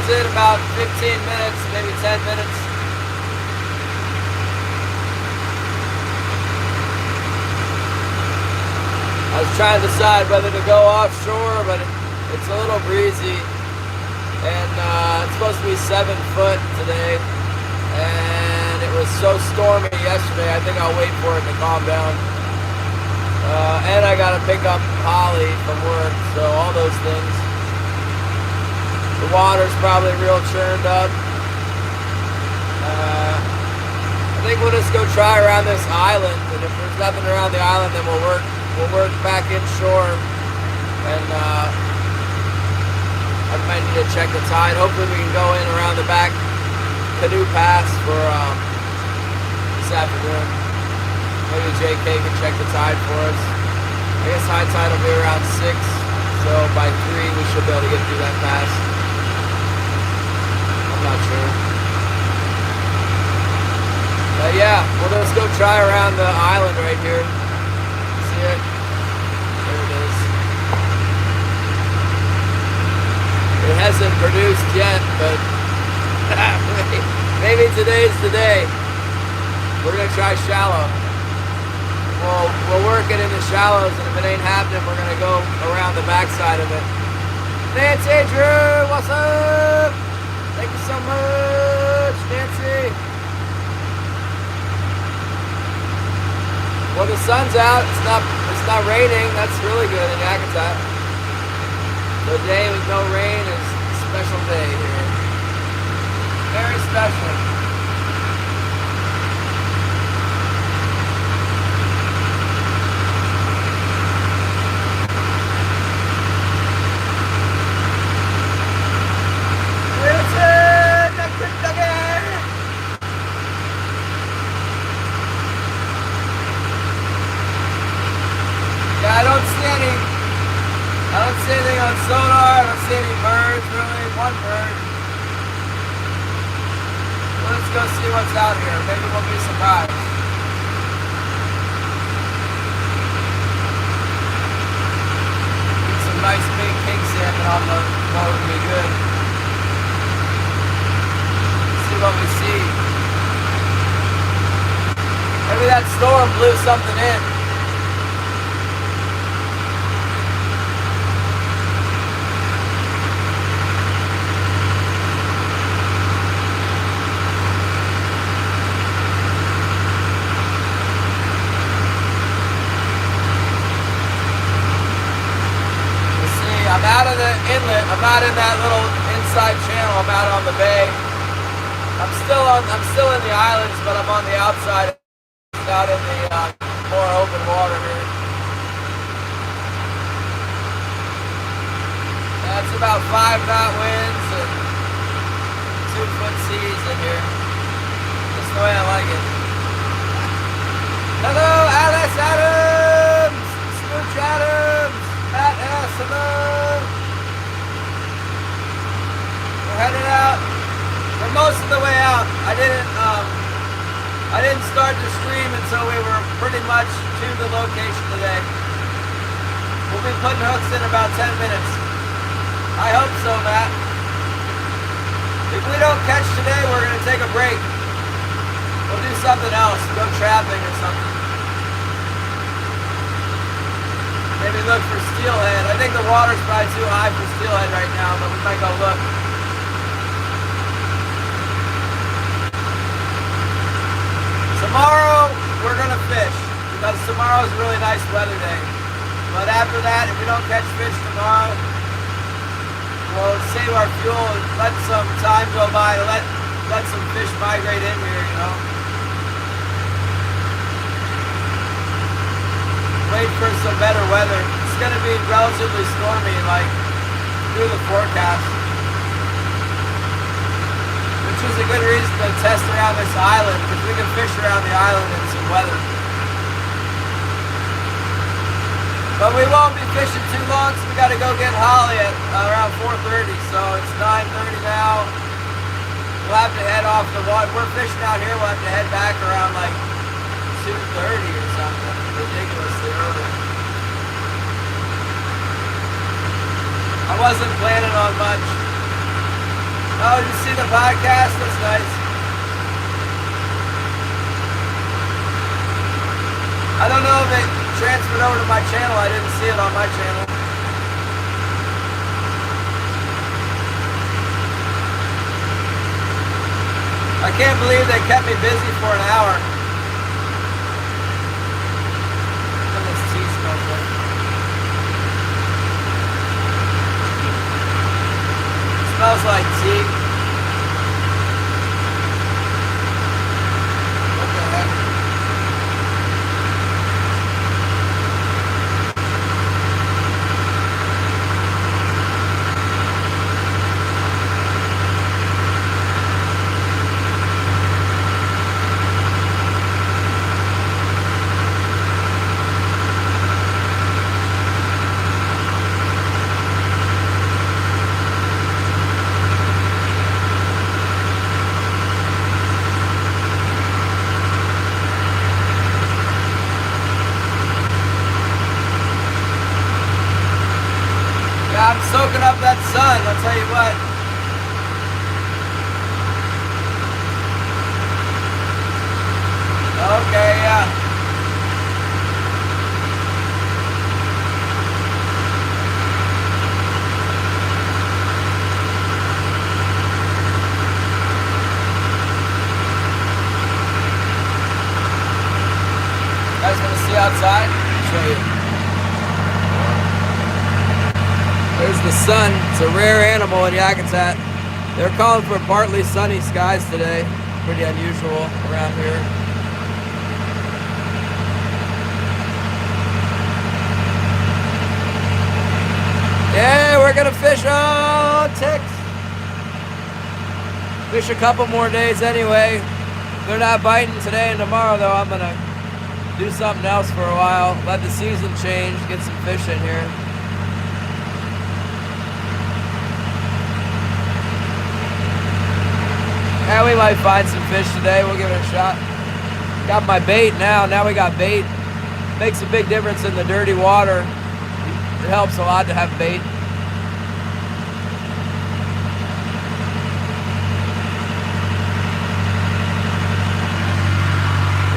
comes in about 15 minutes, maybe 10 minutes. I was trying to decide whether to go offshore, but it's a little breezy. And it's supposed to be 7 foot today. And it was so stormy yesterday, I think I'll wait for it to calm down. And I gotta pick up Holly from work, so all those things. The water's probably real churned up. I think we'll just go try around this island, and if there's nothing around the island, then we'll work back inshore. And I might need to check the tide. Hopefully we can go in around the back canoe pass for this afternoon. Maybe JK can check the tide for us. I guess high tide will be around 6, so by 3 we should be able to get through that pass. I'm not sure. But yeah, we'll just go try around the island right here. See it? There it is. It hasn't produced yet, but maybe today's the day. We're gonna try shallow. We'll work it in the shallows, and if it ain't happening, we're gonna go around the backside of it. Nancy Drew, what's up? Thank you so much, Nancy. Well, the sun's out. It's not raining. That's really good in Yakutat. The day with no rain is a special day here. Very special. I don't see anything on sonar. I don't see any birds really. One bird. Well, let's go see what's out here. Maybe we'll be surprised. Get some nice big king salmon on the boat would be good. Let's see what we see. Maybe that storm blew something in. I'm out of the inlet. I'm not in that little inside channel. I'm out on the bay. I'm still in the islands, but I'm on the outside, out in the more open water here. That's about 5-knot winds and 2-foot seas in here. That's the way I like it. Hello, Alice Adams, Smooch Adams, Matt S. Hello. We're heading out. We're most of the way out. I didn't start the stream until we were pretty much to the location today. We'll be putting hooks in about 10 minutes. I hope so, Matt. If we don't catch today, we're going to take a break. We'll do something else. Go trapping or something. Maybe look for steelhead. I think the water's probably too high for steelhead right now, but we might go look. Tomorrow, we're going to fish, because tomorrow's a really nice weather day. But after that, if we don't catch fish tomorrow, we'll save our fuel and let some time go by to let some fish migrate in here, you know. Wait for some better weather. It's going to be relatively stormy, like, through the forecast. Which is a good reason to test around this island, because we can fish around the island in some weather. But we won't be fishing too long, so we got to go get Holly at around 4:30. So it's 9:30 now. We'll have to head off the water. We're fishing out here. We'll have to head back around like 2:30 or something. Ridiculously early. I wasn't planning on much. Oh, you see the podcast? That's nice. I don't know if it transferred over to my channel. I didn't see it on my channel. I can't believe they kept me busy for an hour. What this tea smells like. It smells like tea. What the heck? I'm soaking up that sun, I'll tell you what. Okay, yeah. You guys want to see outside? I'll show you. There's the sun. It's a rare animal in Yakutat. They're calling for partly sunny skies today. Pretty unusual around here. Yeah, we're gonna fish on ticks. Fish a couple more days anyway. They're not biting today and tomorrow though. I'm gonna do something else for a while. Let the season change, get some fish in here. Yeah, we might find some fish today. We'll give it a shot. Got my bait now. Now we got bait. Makes a big difference in the dirty water. It helps a lot to have bait.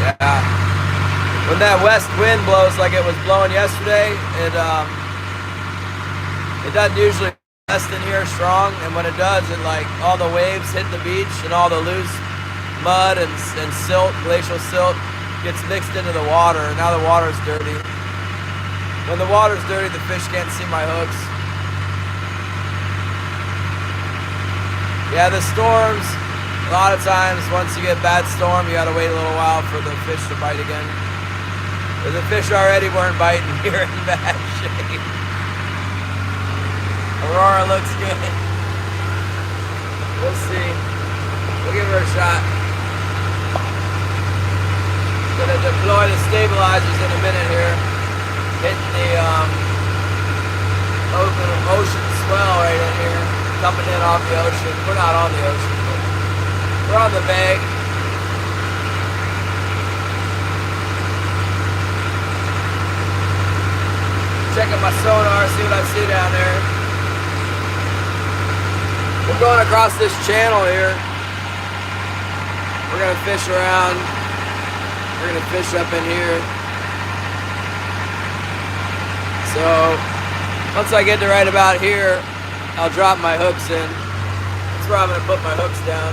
Yeah. When that west wind blows like it was blowing yesterday, it doesn't usually in here strong, and when it does, it like all the waves hit the beach and all the loose mud and silt, glacial silt, gets mixed into the water, and now the water's dirty. When the water's dirty, the fish can't see my hooks. Yeah, the storms, a lot of times once you get bad storm, you gotta wait a little while for the fish to bite again. But the fish already weren't biting here in bad shape. Aurora looks good. We'll see. We'll give her a shot. Gonna deploy the stabilizers in a minute here. Hitting the open ocean swell right in here. Coming in off the ocean. We're not on the ocean, but we're on the bay. Checking my sonar, see what I see down there. We're going across this channel here. We're going to fish around. We're going to fish up in here. So, once I get to right about here, I'll drop my hooks in. That's where I'm going to put my hooks down.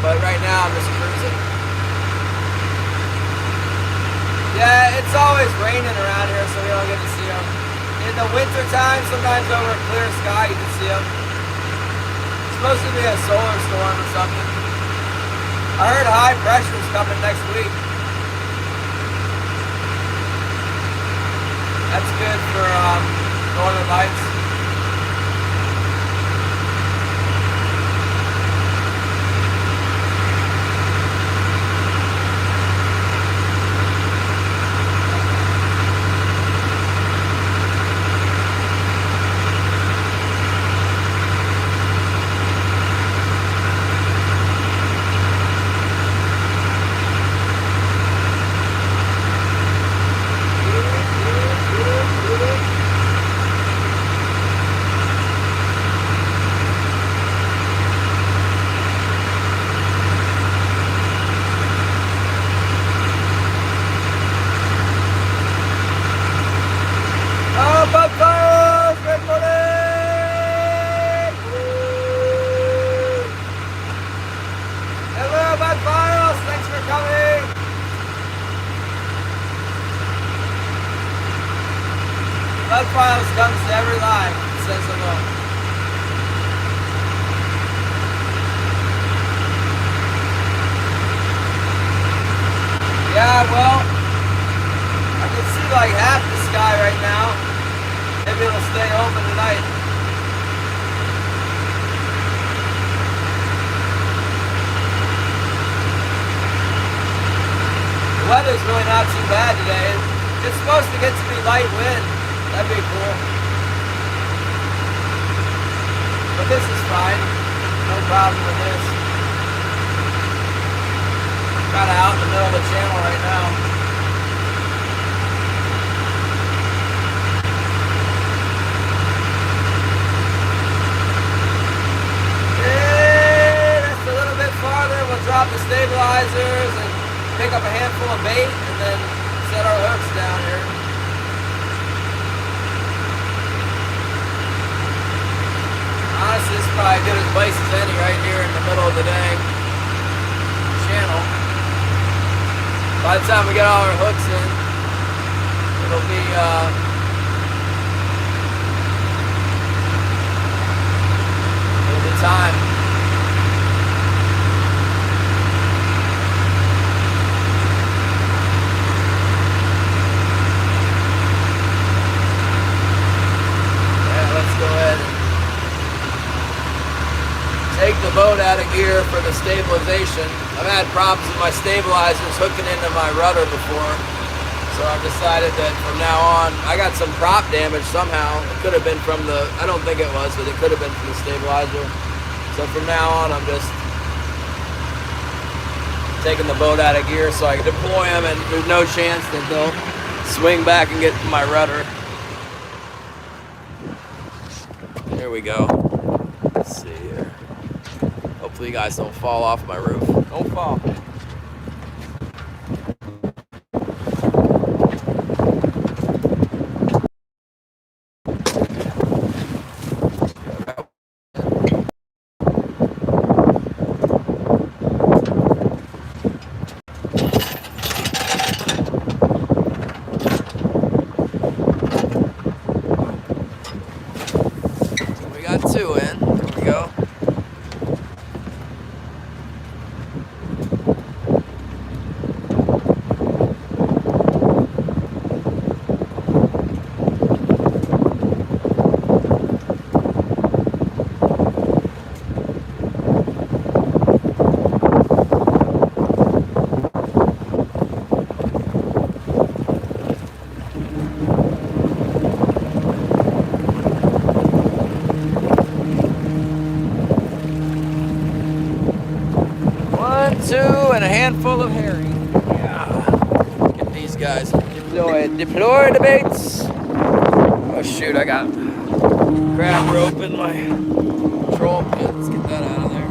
But right now, I'm just cruising. Yeah, it's always raining around here, so we don't get to see them. In the winter time, sometimes over a clear sky, you can see them. Supposed to be a solar storm or something. I heard high pressure's coming next week. That's good for northern lights. Blood files comes to every line. It says hello. Yeah, well, I can see like half the sky right now. Maybe it'll stay open tonight. The weather's really not too bad today. It's supposed to get to be light wind. That'd be cool. But this is fine. No problem with this. Kind of out in the middle of the channel right now. And that's a little bit farther. We'll drop the stabilizers and pick up a handful of bait and then set our hooks down here. Honestly, this is probably as good a place as any right here in the middle of the dang channel. By the time we get all our hooks in, it'll be time. Yeah, let's go ahead and take the boat out of gear for the stabilization. I've had problems with my stabilizers hooking into my rudder before, so I've decided that from now on, I got some prop damage somehow. It could have been from the, I don't think it was, but it could have been from the stabilizer. So from now on, I'm just taking the boat out of gear so I can deploy them, and there's no chance that they'll swing back and get my rudder. There we go. Let's see here. Hopefully you guys don't fall off my roof. Don't fall. We got two in. There we go. Two and a handful of herring. Yeah. Get these guys deployed. Deploy the baits. Oh shoot, I got crab rope in my troll pit. Let's get that out of there.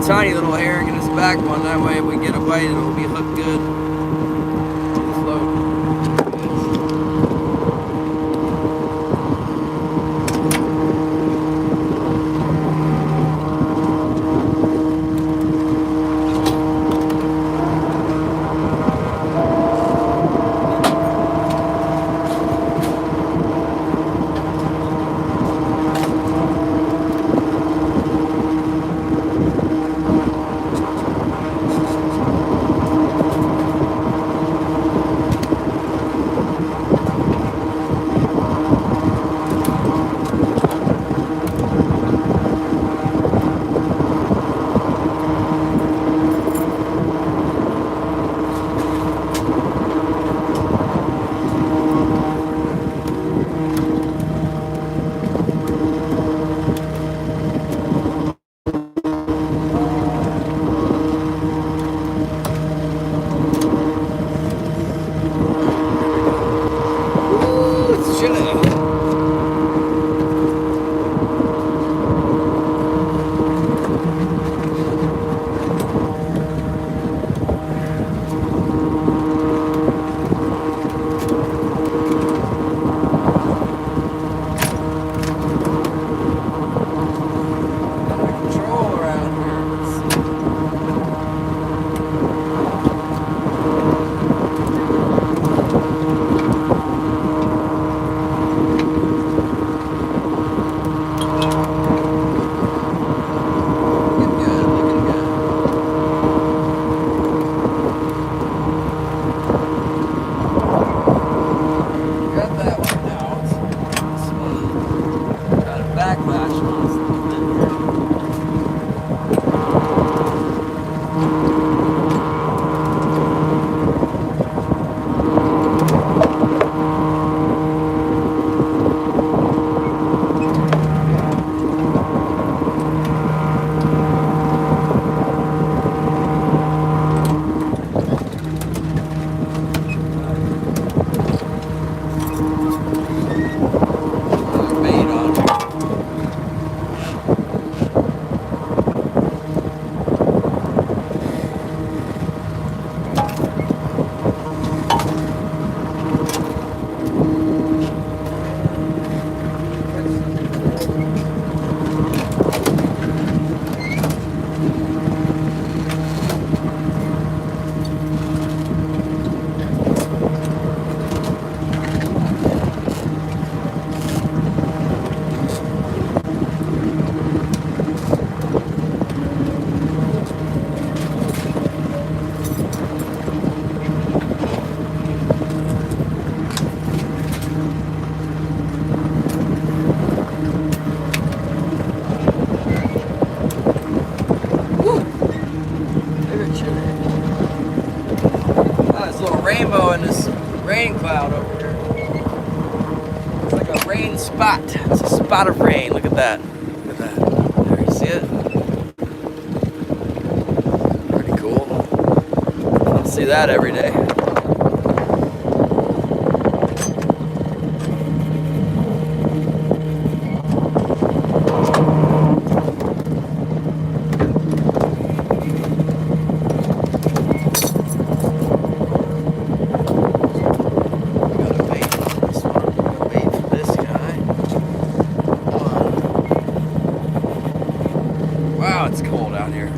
Tiny little herring in his back one, that way if we get a bite it'll be hooked good. Float. rainbow in this rain cloud over here. It's like a rain spot. It's a spot of rain. Look at that. Look at that. There, you see it? Pretty cool. I don't see that every day. Wow, it's cold out here.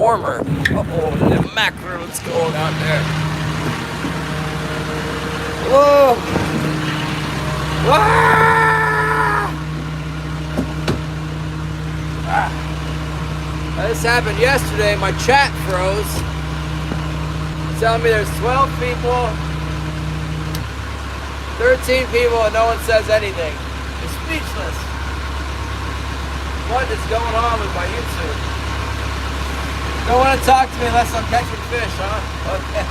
warmer. Uh-oh, the mackerel, what's going on there? Whoa! This happened yesterday. My chat froze. It's telling me there's 12 people, 13 people, and no one says anything. They're speechless. What is going on with my YouTube? Don't want to talk to me unless I'm catching fish, huh? Okay.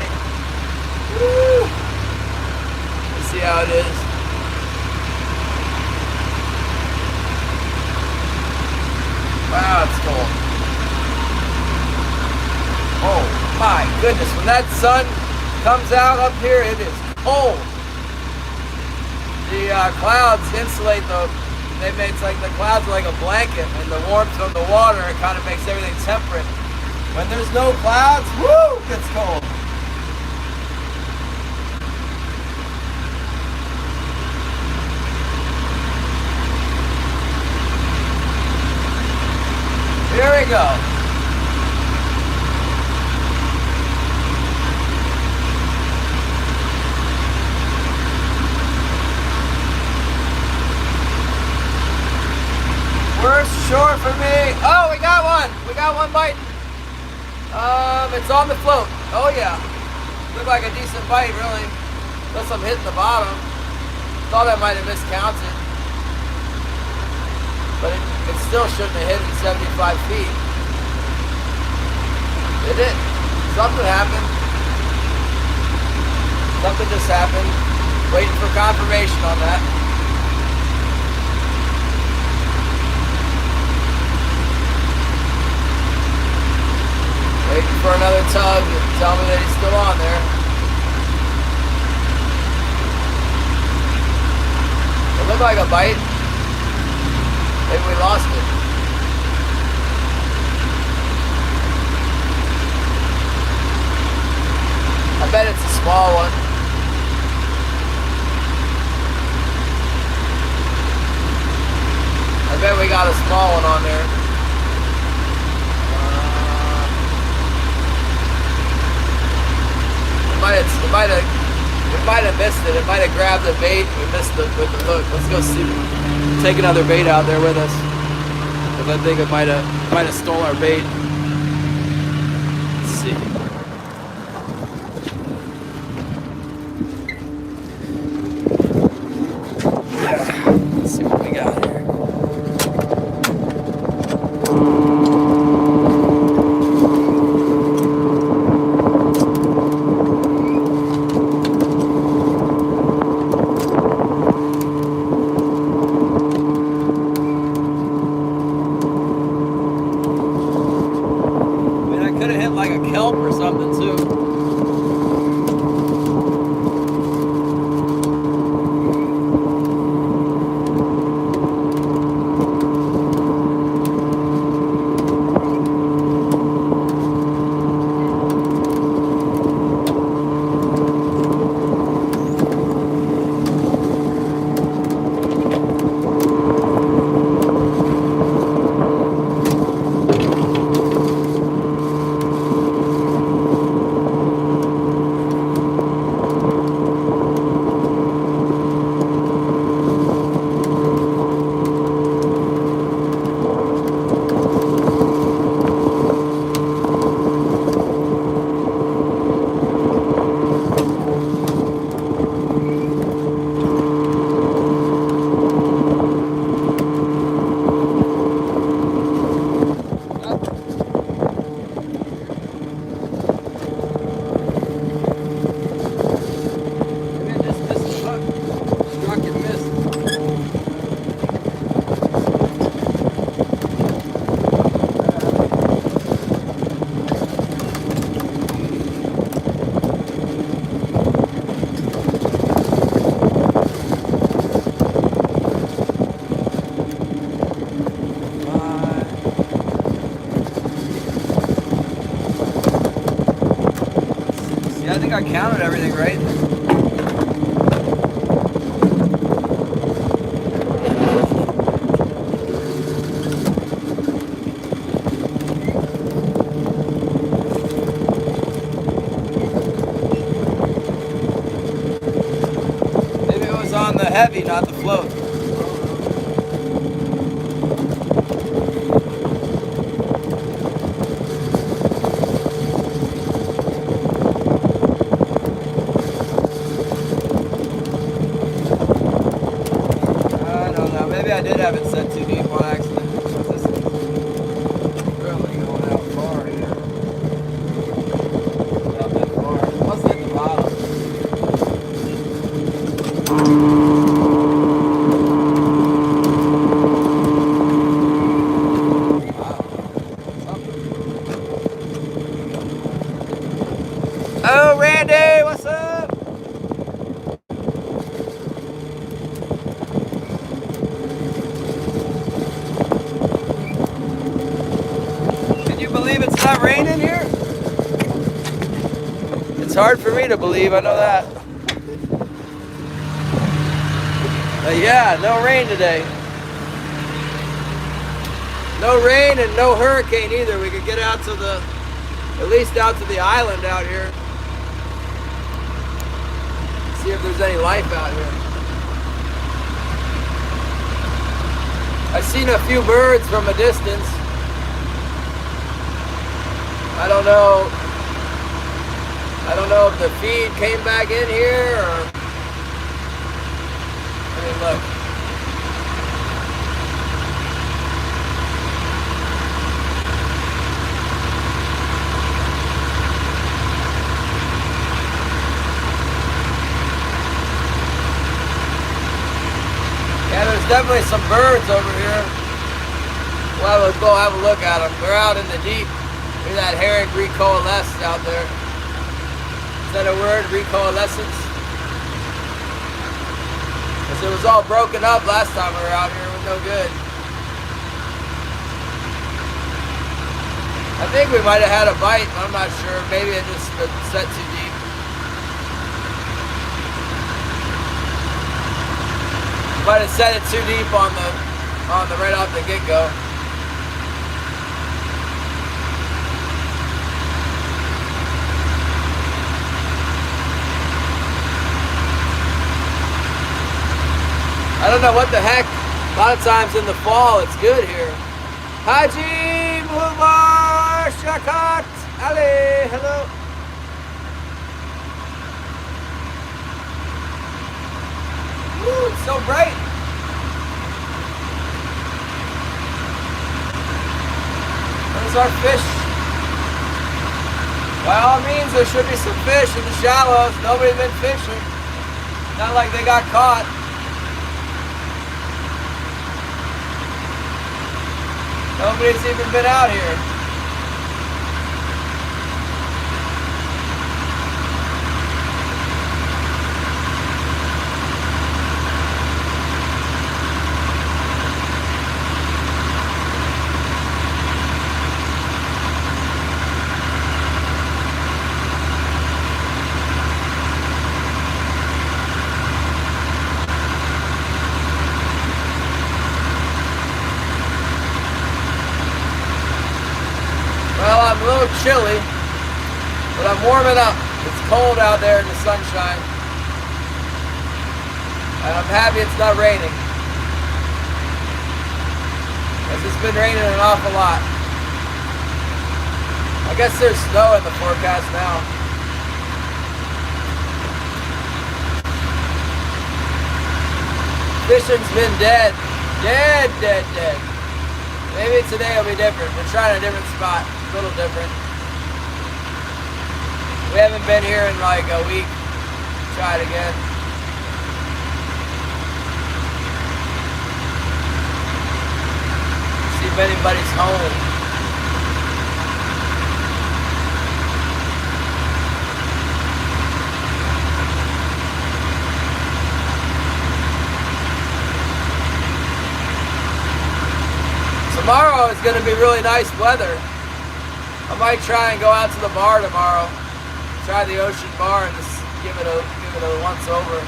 Woo. Let's see how it is. Wow, it's cold. Oh my goodness, when that sun comes out up here, it is cold. The clouds insulate it's like the clouds are like a blanket, and the warmth from the water, it kind of makes everything temperate. When there's no clouds, woo, it gets cold. Here we go. Worst shore for me. Oh, we got one. We got one bite. It's on the float. Oh yeah. Looked like a decent bite, really. Unless I'm hitting the bottom. Thought I might have miscounted. But it still shouldn't have hit in 75 feet. Did it? Something happened. Something just happened. Waiting for confirmation on that. Waiting for another tug to tell me that he's still on there. It looked like a bite. Maybe we lost it. I bet it's a small one. I bet we got a small one on there. We might have missed it. It might have grabbed the bait. We missed it with the hook. Let's go see. Take another bait out there with us. Because I think it might have stole our bait. Let's see. Let's see what we got here. Like a kelp or something too. I think I counted everything right. Maybe it was on the heavy, not the float. Maybe I did have it set too deep on accident. hard for me to believe, I know that. But yeah, no rain today. No rain and no hurricane either. We could get out to the, at least out to the island out here. See if there's any life out here. I've seen a few birds from a distance. I don't know if the feed came back in here or, I mean, look. Yeah, there's definitely some birds over here. We'll go have a look at them. They're out in the deep. Look at that herring recoalesce out there. Is that a word? Recoalescence? Because it was all broken up last time we were out here. It was no good. I think we might have had a bite. I'm not sure. Maybe it just set too deep. Might have set it too deep on the right off the get-go. I don't know what the heck. A lot of times in the fall, it's good here. Haji Mubar Shakat Ali, hello. Woo, it's so bright. There's our fish. By all means, there should be some fish in the shallows. Nobody's been fishing. Not like they got caught. Nobody's even been out here. Well, I'm a little chilly, but I'm warming up. It's cold out there in the sunshine. And I'm happy it's not raining. Because it's been raining an awful lot. I guess there's snow in the forecast now. Fishing's been dead. Dead. Maybe today will be different. We're trying a different spot. A little different. We haven't been here in like a week. Try it again. See if anybody's home. Tomorrow is going to be really nice weather. I might try and go out to the bar tomorrow. Try the ocean bar and just give it a once over.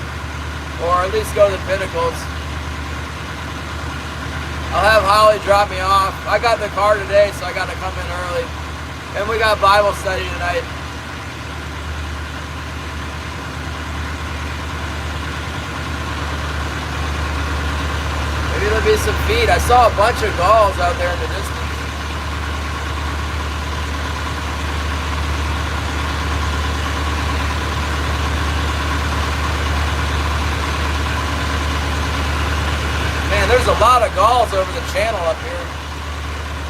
Or at least go to the Pinnacles. I'll have Holly drop me off. I got the car today, so I got to come in early. And we got Bible study tonight. Maybe there'll be some feed. I saw a bunch of gulls out there in the distance. Man, there's a lot of gulls over the channel up here.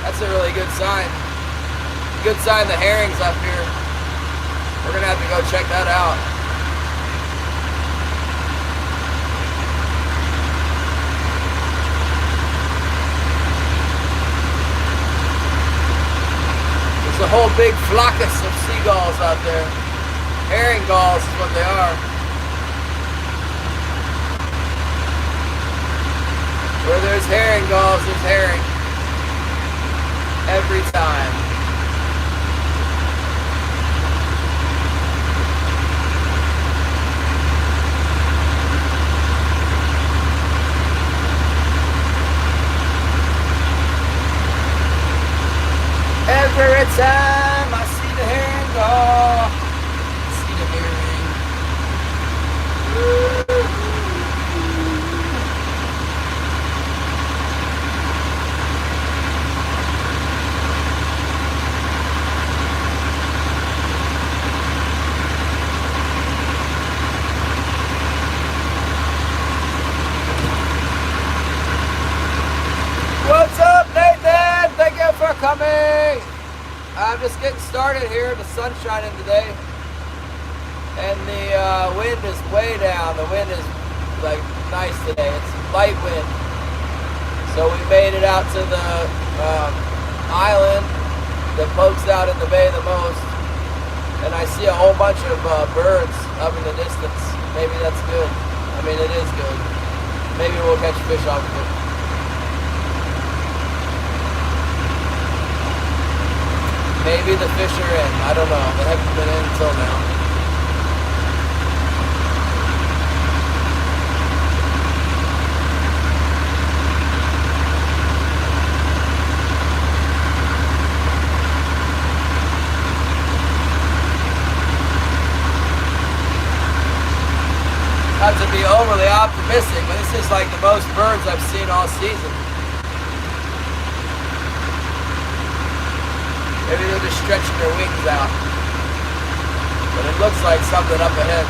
That's a really good sign. Good sign the herring's up here. We're gonna have to go check that out. There's a whole big flockus of seagulls out there. Herring gulls is what they are. Where there's herring gulls, there's herring. Every time. time I see the herring go, I see the herring. What's up, Nathan? Thank you for coming. I'm just getting started here. The sun's shining today, and the wind is way down. The wind is like nice today. It's light wind. So we made it out to the island that pokes out in the bay the most, and I see a whole bunch of birds up in the distance. Maybe that's good. I mean, it is good. Maybe we'll catch fish off of it. Maybe the fish are in. I don't know. They haven't been in until now. Not to be overly optimistic, but this is like the most birds I've seen all season. Maybe they're just stretching their wings out. But it looks like something up ahead.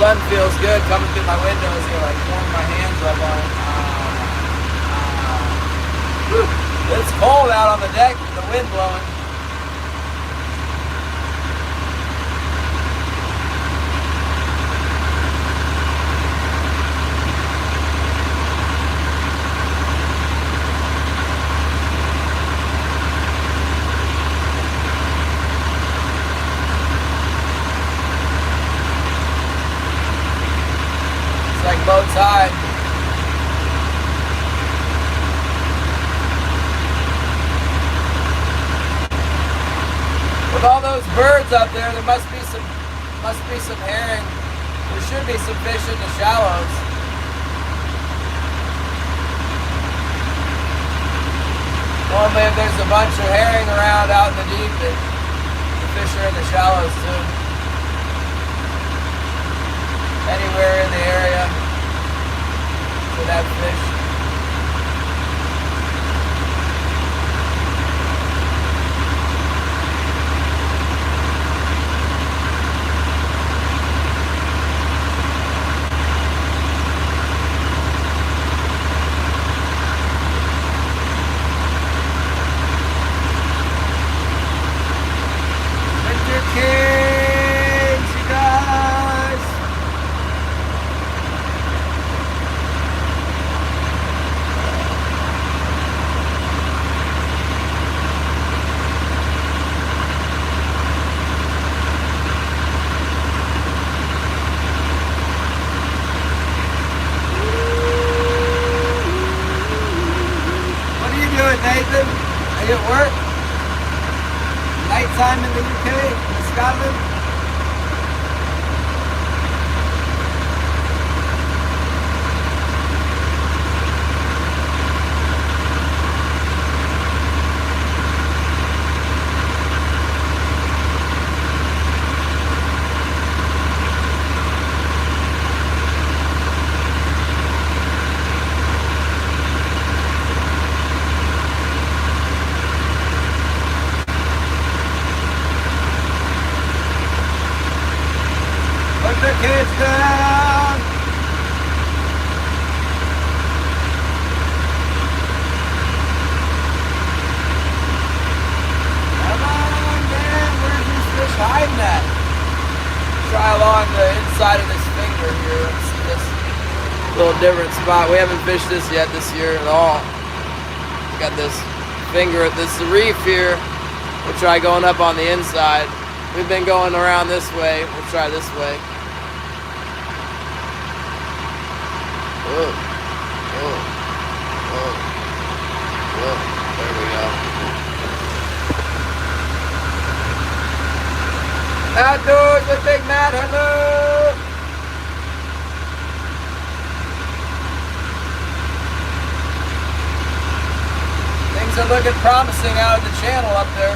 Sun feels good coming through my windows here, like warming my hands up on it. It's cold out on the deck with the wind blowing. Like low tide. With all those birds up there must be some herring. There should be some fish in the shallows. Only if there's a bunch of herring around out in the deep, that the fish are in the shallows too. Anywhere in the area for that fish. Winter Kings, you guys. Nathan, are you at work? Nighttime in the UK, in Scotland? Put the kids down! Come on, man, where's this fish hiding at? Try along the inside of this finger here. Let's see this little different spot. We haven't fished this yet this year at all. Got this finger at this reef here. We'll try going up on the inside. We've been going around this way. We'll try this way. Whoa. Whoa. Whoa. Whoa. There we go. Outdoors with Big Matt. Hello. are looking promising out of the channel up there.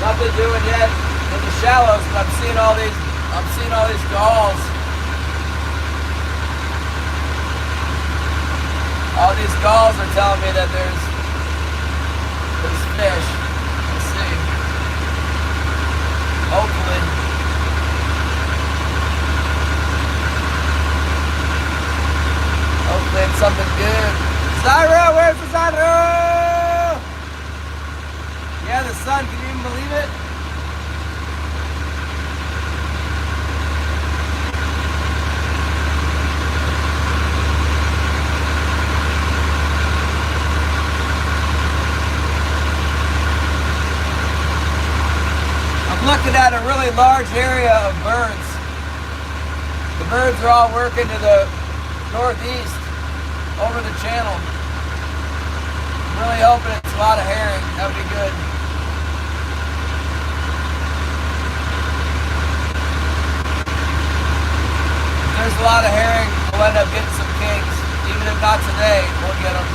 Nothing doing yet in the shallows, but I'm seeing all these galls. All these galls are telling me that there's fish. Let's see. Hopefully. Hopefully it's something good. Zyro, where's the Zyro? Yeah, the sun, can you even believe it? I'm looking at a really large area of birds. The birds are all working to the northeast over the channel. I'm really hoping it's a lot of herring. That would be good. If there's a lot of herring, we'll end up getting some kings. Even if not today, we'll get them.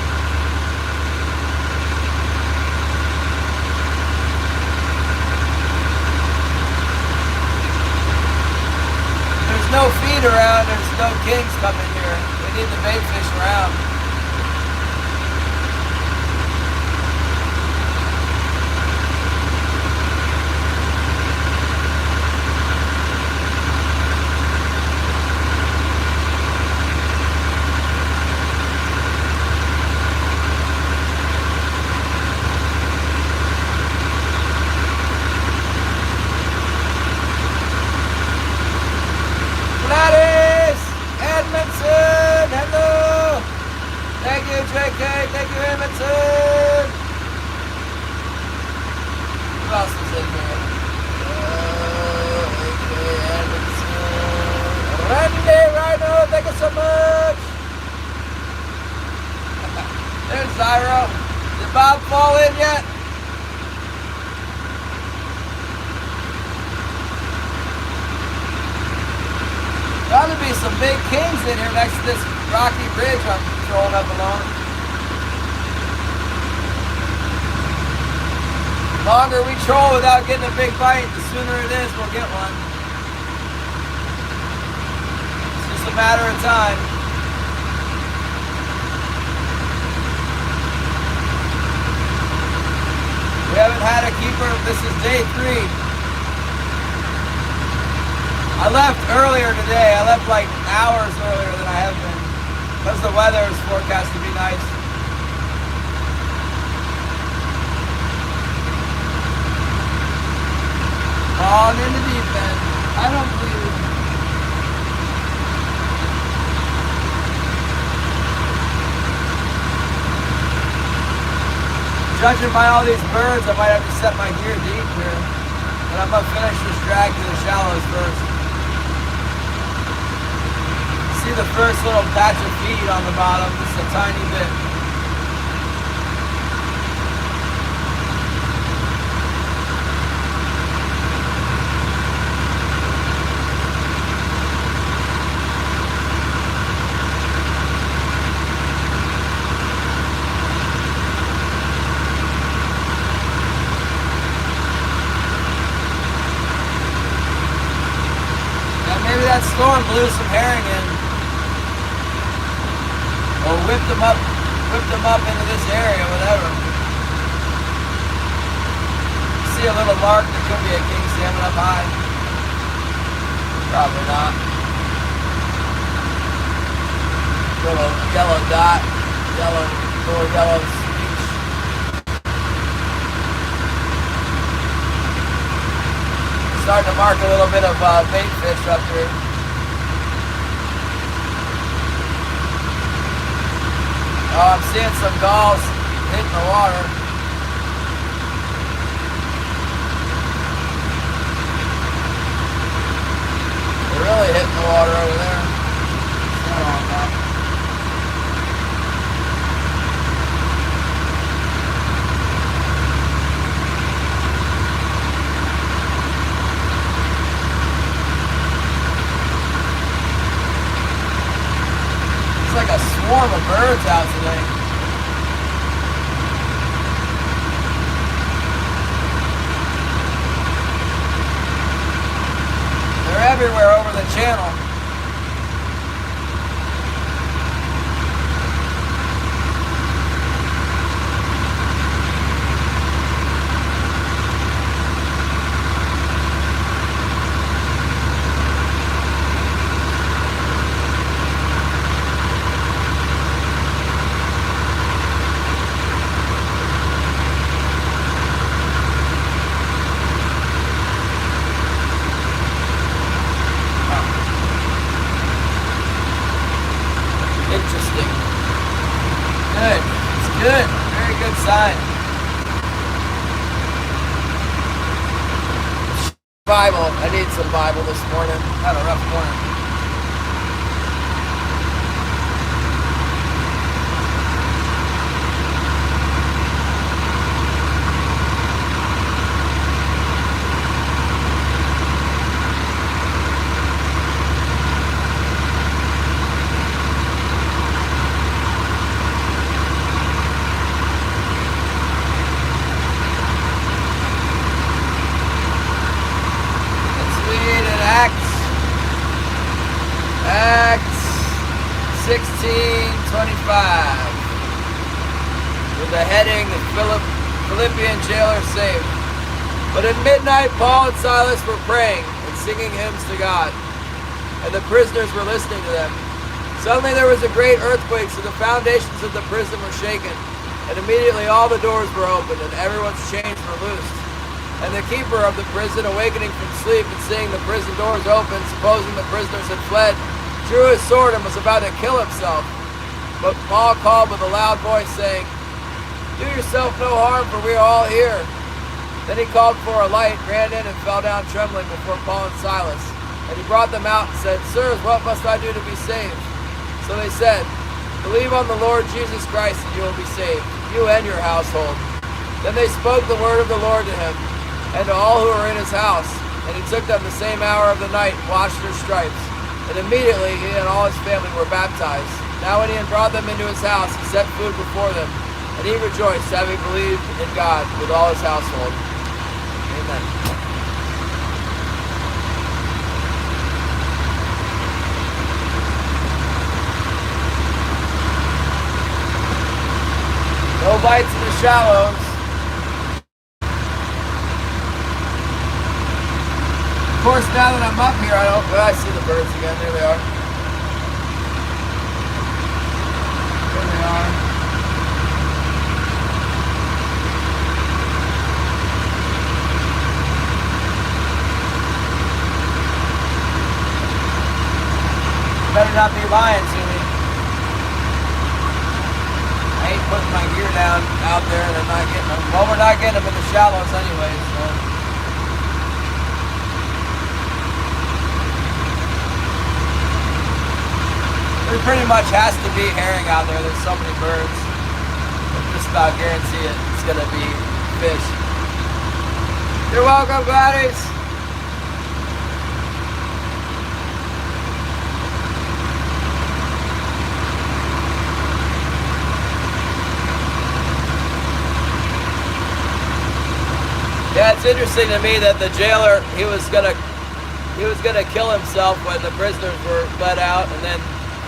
There's no feed around, there's no kings coming here. We need the bait fish around. JK, thank you, Edmondson. Who else is in here? AK Edmondson. Randy Rhino, thank you so much. There's Zyro. Did Bob fall in yet? Got to be some big kings in here next to this rocky bridge I'm trolling up along. The longer we troll without getting a big bite, the sooner it is we'll get one. It's just a matter of time. We haven't had a keeper. This is day 3. I left earlier today. I left like hours earlier than I have been because the weather is forecast to be nice. Falling in the deep end. I don't believe it. Judging by all these birds, I might have to set my gear deep here. But I'm going to finish this drag to the shallows first. See the first little patch of feed on the bottom, just a tiny bit. Yeah, maybe that storm blew some herring in. Or whipped them up into this area, whatever. See a little mark, there could be a king salmon up high. Probably not. Little yellow dot, little yellow speech. Starting to mark a little bit of bait fish up here. Oh, I'm seeing some gulls hitting the water. They're really hitting the water over there. It's like a swarm of birds out today. everywhere over the channel. Interesting. Good. It's good. Very good sign. Bible. I need some Bible this morning. Had a rough morning. Acts 16:25 with the heading, the Philippian jailer saved. But at midnight Paul and Silas were praying and singing hymns to God, and the prisoners were listening to them. Suddenly there was a great earthquake, so the foundations of the prison were shaken, and immediately all the doors were opened and everyone's chains were loosed. And the keeper of the prison, awakening from sleep and seeing the prison doors open, supposing the prisoners had fled, drew his sword and was about to kill himself. But Paul called with a loud voice, saying, "Do yourself no harm, for we are all here." Then he called for a light, ran in, and fell down trembling before Paul and Silas. And he brought them out and said, "Sirs, what must I do to be saved?" So they said, "Believe on the Lord Jesus Christ, and you will be saved, you and your household." Then they spoke the word of the Lord to him and to all who were in his house. And he took them the same hour of the night and washed their stripes. And immediately he and all his family were baptized. Now when he had brought them into his house, he set food before them. And he rejoiced, having believed in God with all his household. Amen. No bites in the shallows. Of course, now that I'm up here, I see the birds again. There they are. There they are. Better not be lying to me. I ain't putting my gear down out there and I'm not getting them. Well, we're not getting them in the shallows anyway, so. There pretty much has to be herring out there. There's so many birds. I just about guarantee it. It's going to be fish. You're welcome, Gladys. Yeah, it's interesting to me that the jailer, he was gonna kill himself when the prisoners were let out, and then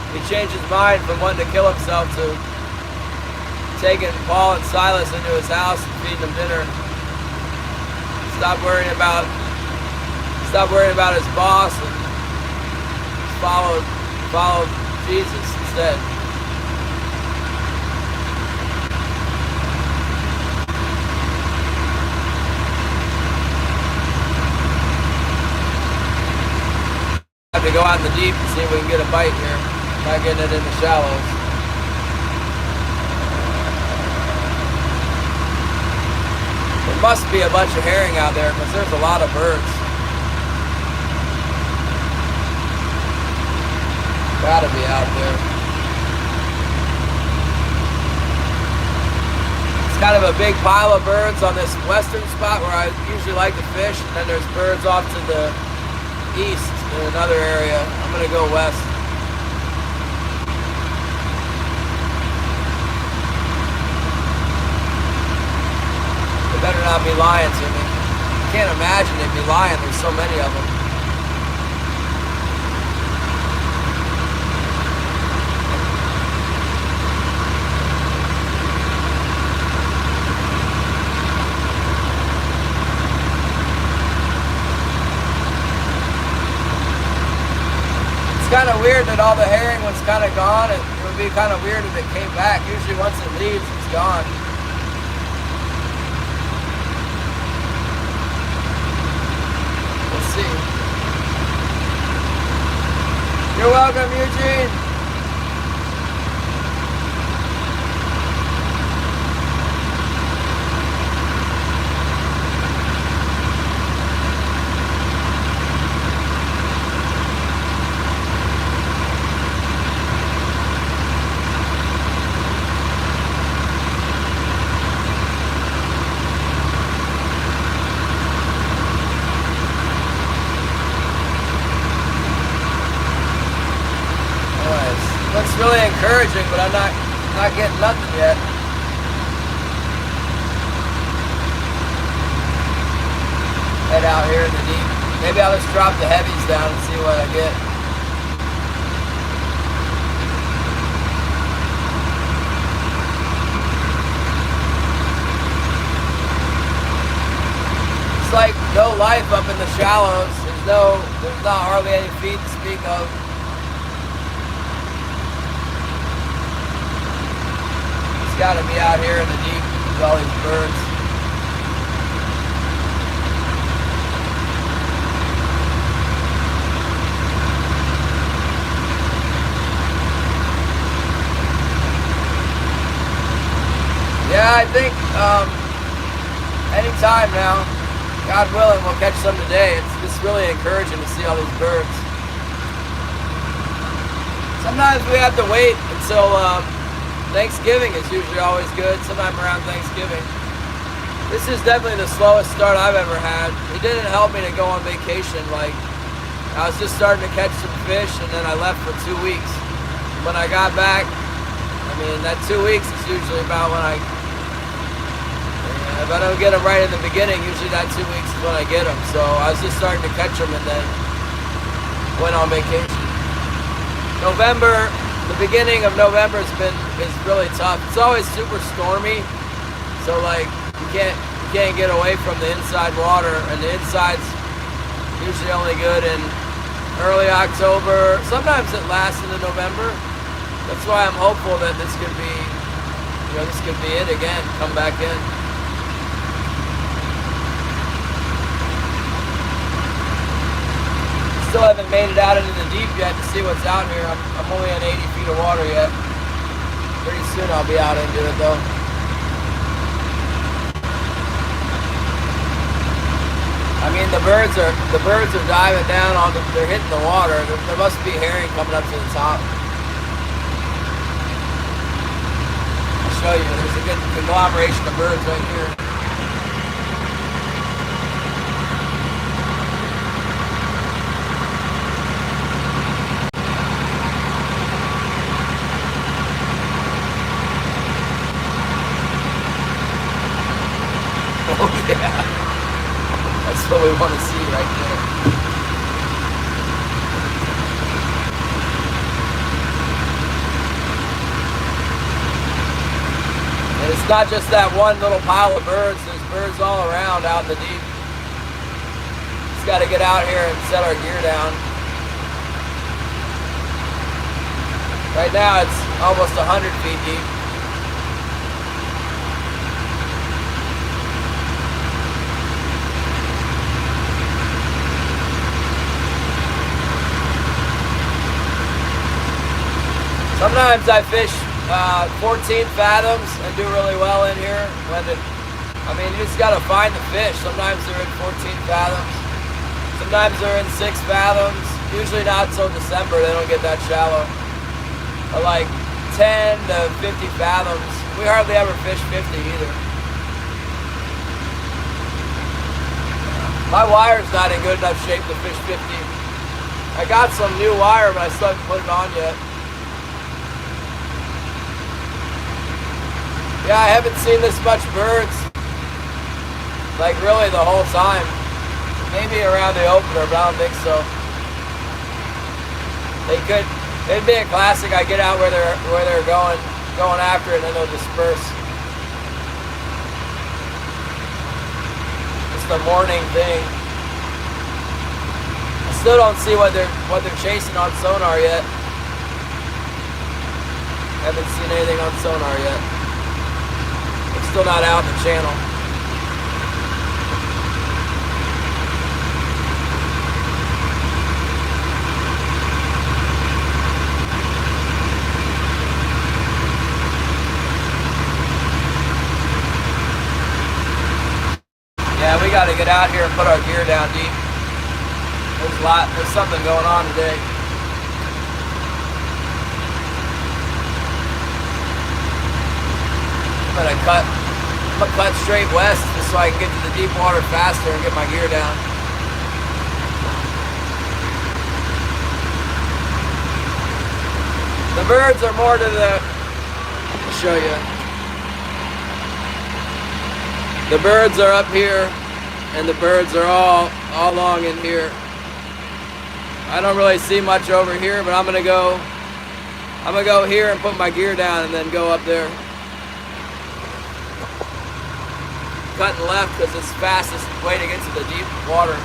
he changed his mind from wanting to kill himself to taking Paul and Silas into his house and feeding them dinner. Stop worrying about his boss and followed Jesus instead. Have to go out in the deep and see if we can get a bite here. Not getting it in the shallows. There must be a bunch of herring out there because there's a lot of birds. Gotta be out there. It's kind of a big pile of birds on this western spot where I usually like to fish, and then there's birds off to the east in another area. I'm gonna go west. They better not be lying to me. I can't imagine they'd be lying. There's so many of them. kind of weird that all the herring was kind of gone. It would be kind of weird if it came back. Usually once it leaves, it's gone. We'll see. You're welcome, Eugene. Looks really encouraging, but I'm not getting nothing yet. Head out here in the deep. Maybe I'll just drop the heavies down and see what I get. It's like no life up in the shallows. There's not hardly any feed to speak of. Got to be out here in the deep with all these birds. Yeah, I think anytime now, God willing, we'll catch some today. It's just really encouraging to see all these birds. Sometimes we have to wait until Thanksgiving is usually always good, sometime around Thanksgiving. This is definitely the slowest start I've ever had. It didn't help me to go on vacation. Like, I was just starting to catch some fish, and then I left for 2 weeks. When I got back, I mean, that 2 weeks is usually about when if I don't get them right in the beginning, usually that 2 weeks is when I get them. So I was just starting to catch them and then went on vacation. The beginning of November is really tough. It's always super stormy, so like you can't get away from the inside water, and the inside's usually only good in early October. Sometimes it lasts into November. That's why I'm hopeful that this could be, this could be it again. Come back in. Still haven't made it out into the deep yet to see what's out here. I'm only on 80 feet of water yet. Pretty soon I'll be out into it though. I mean, the birds are diving down they're hitting the water. There must be herring coming up to the top. I'll show you. There's a good conglomeration of birds right here. Oh yeah, that's what we want to see right there. And it's not just that one little pile of birds, there's birds all around out in the deep. Just got to get out here and set our gear down. Right now it's almost 100 feet deep. Sometimes I fish 14 fathoms and do really well in here. You just gotta find the fish. Sometimes they're in 14 fathoms. Sometimes they're in 6 fathoms. Usually not till December, they don't get that shallow. But like 10 to 50 fathoms. We hardly ever fish 50 either. My wire's not in good enough shape to fish 50. I got some new wire, but I still haven't put it on yet. Yeah, I haven't seen this much birds, like really the whole time. Maybe around the opener, but I don't think so. It'd be a classic. I get out where they're going after it, and then they'll disperse. It's the morning thing. I still don't see what they're chasing on sonar yet. Haven't seen anything on sonar yet. It's still not out in the channel. Yeah, we got to get out here and put our gear down deep. There's something going on today. I'm gonna cut straight west just so I can get to the deep water faster and get my gear down. The birds are more to the, I'll show you. The birds are up here, and the birds are all along in here. I don't really see much over here, but I'm gonna go here and put my gear down and then go up there. Cutting left because it's the fastest way to get to the deep water.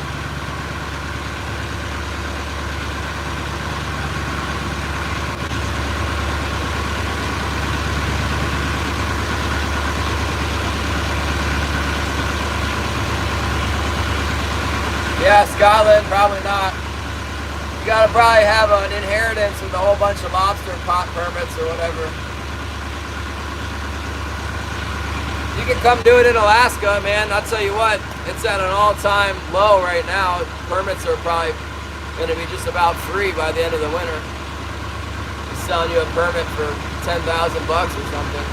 Yeah, Scotland, probably not. You gotta probably have an inheritance with a whole bunch of lobster pot permits or whatever. You can come do it in Alaska, man. I'll tell you what, it's at an all-time low right now. Permits are probably gonna be just about free by the end of the winter. He's selling you a permit for 10,000 bucks or something.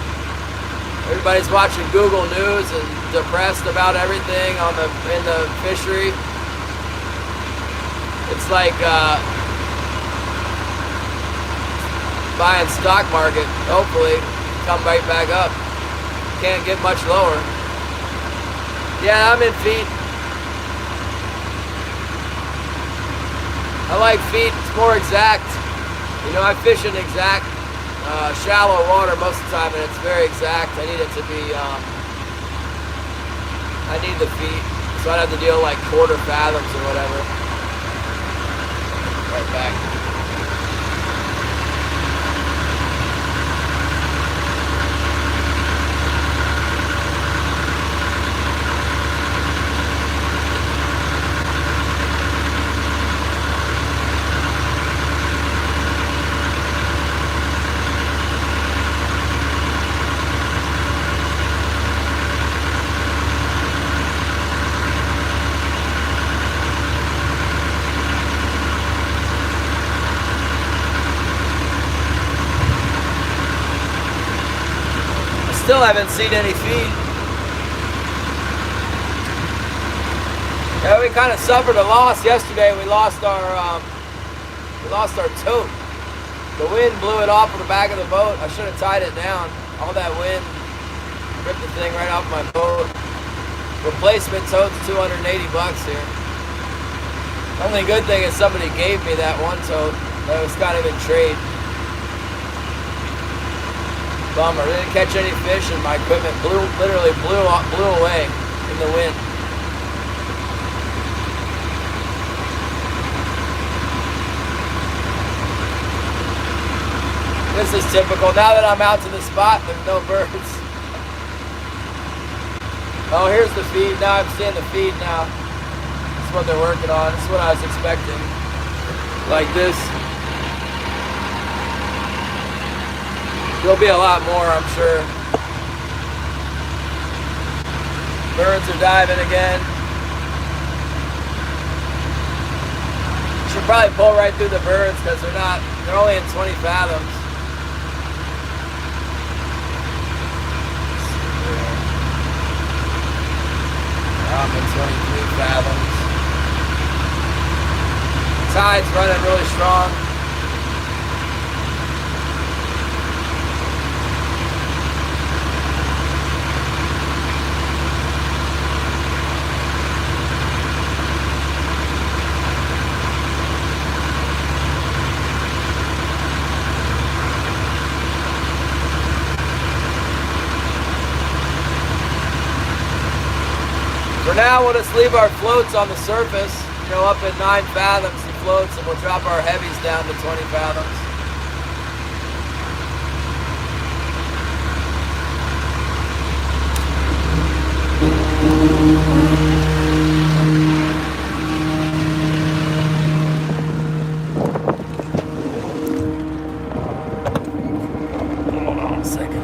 Everybody's watching Google News and depressed about everything in the fishery. It's like buying stock market. Hopefully, come right back up. Can't get much lower. Yeah, I'm in feet. I like feet. It's more exact. You know, I fish in exact, shallow water most of the time, and it's very exact. I need it to be. I need the feet, so I'd have to deal like quarter fathoms or whatever. Right back. Still haven't seen any feed. Yeah, we kind of suffered a loss yesterday. We lost our tote. The wind blew it off of the back of the boat. I should have tied it down. All that wind ripped the thing right off my boat. Replacement tote's 280 bucks here. Only good thing is somebody gave me that one tote, but it was kind of in trade. Bummer, didn't catch any fish and my equipment literally blew away in the wind. This is typical. Now that I'm out to the spot, there's no birds. Oh, here's the feed. Now I'm seeing the feed now. That's what they're working on. That's what I was expecting. Like this. There'll be a lot more, I'm sure. Birds are diving again. Should probably pull right through the birds because they're only in 20 fathoms. I'm in 23 fathoms. Tide's running really strong. For now, we'll just leave our floats on the surface. know, up at 9 fathoms he floats, and we'll drop our heavies down to 20 fathoms. Hold on a second.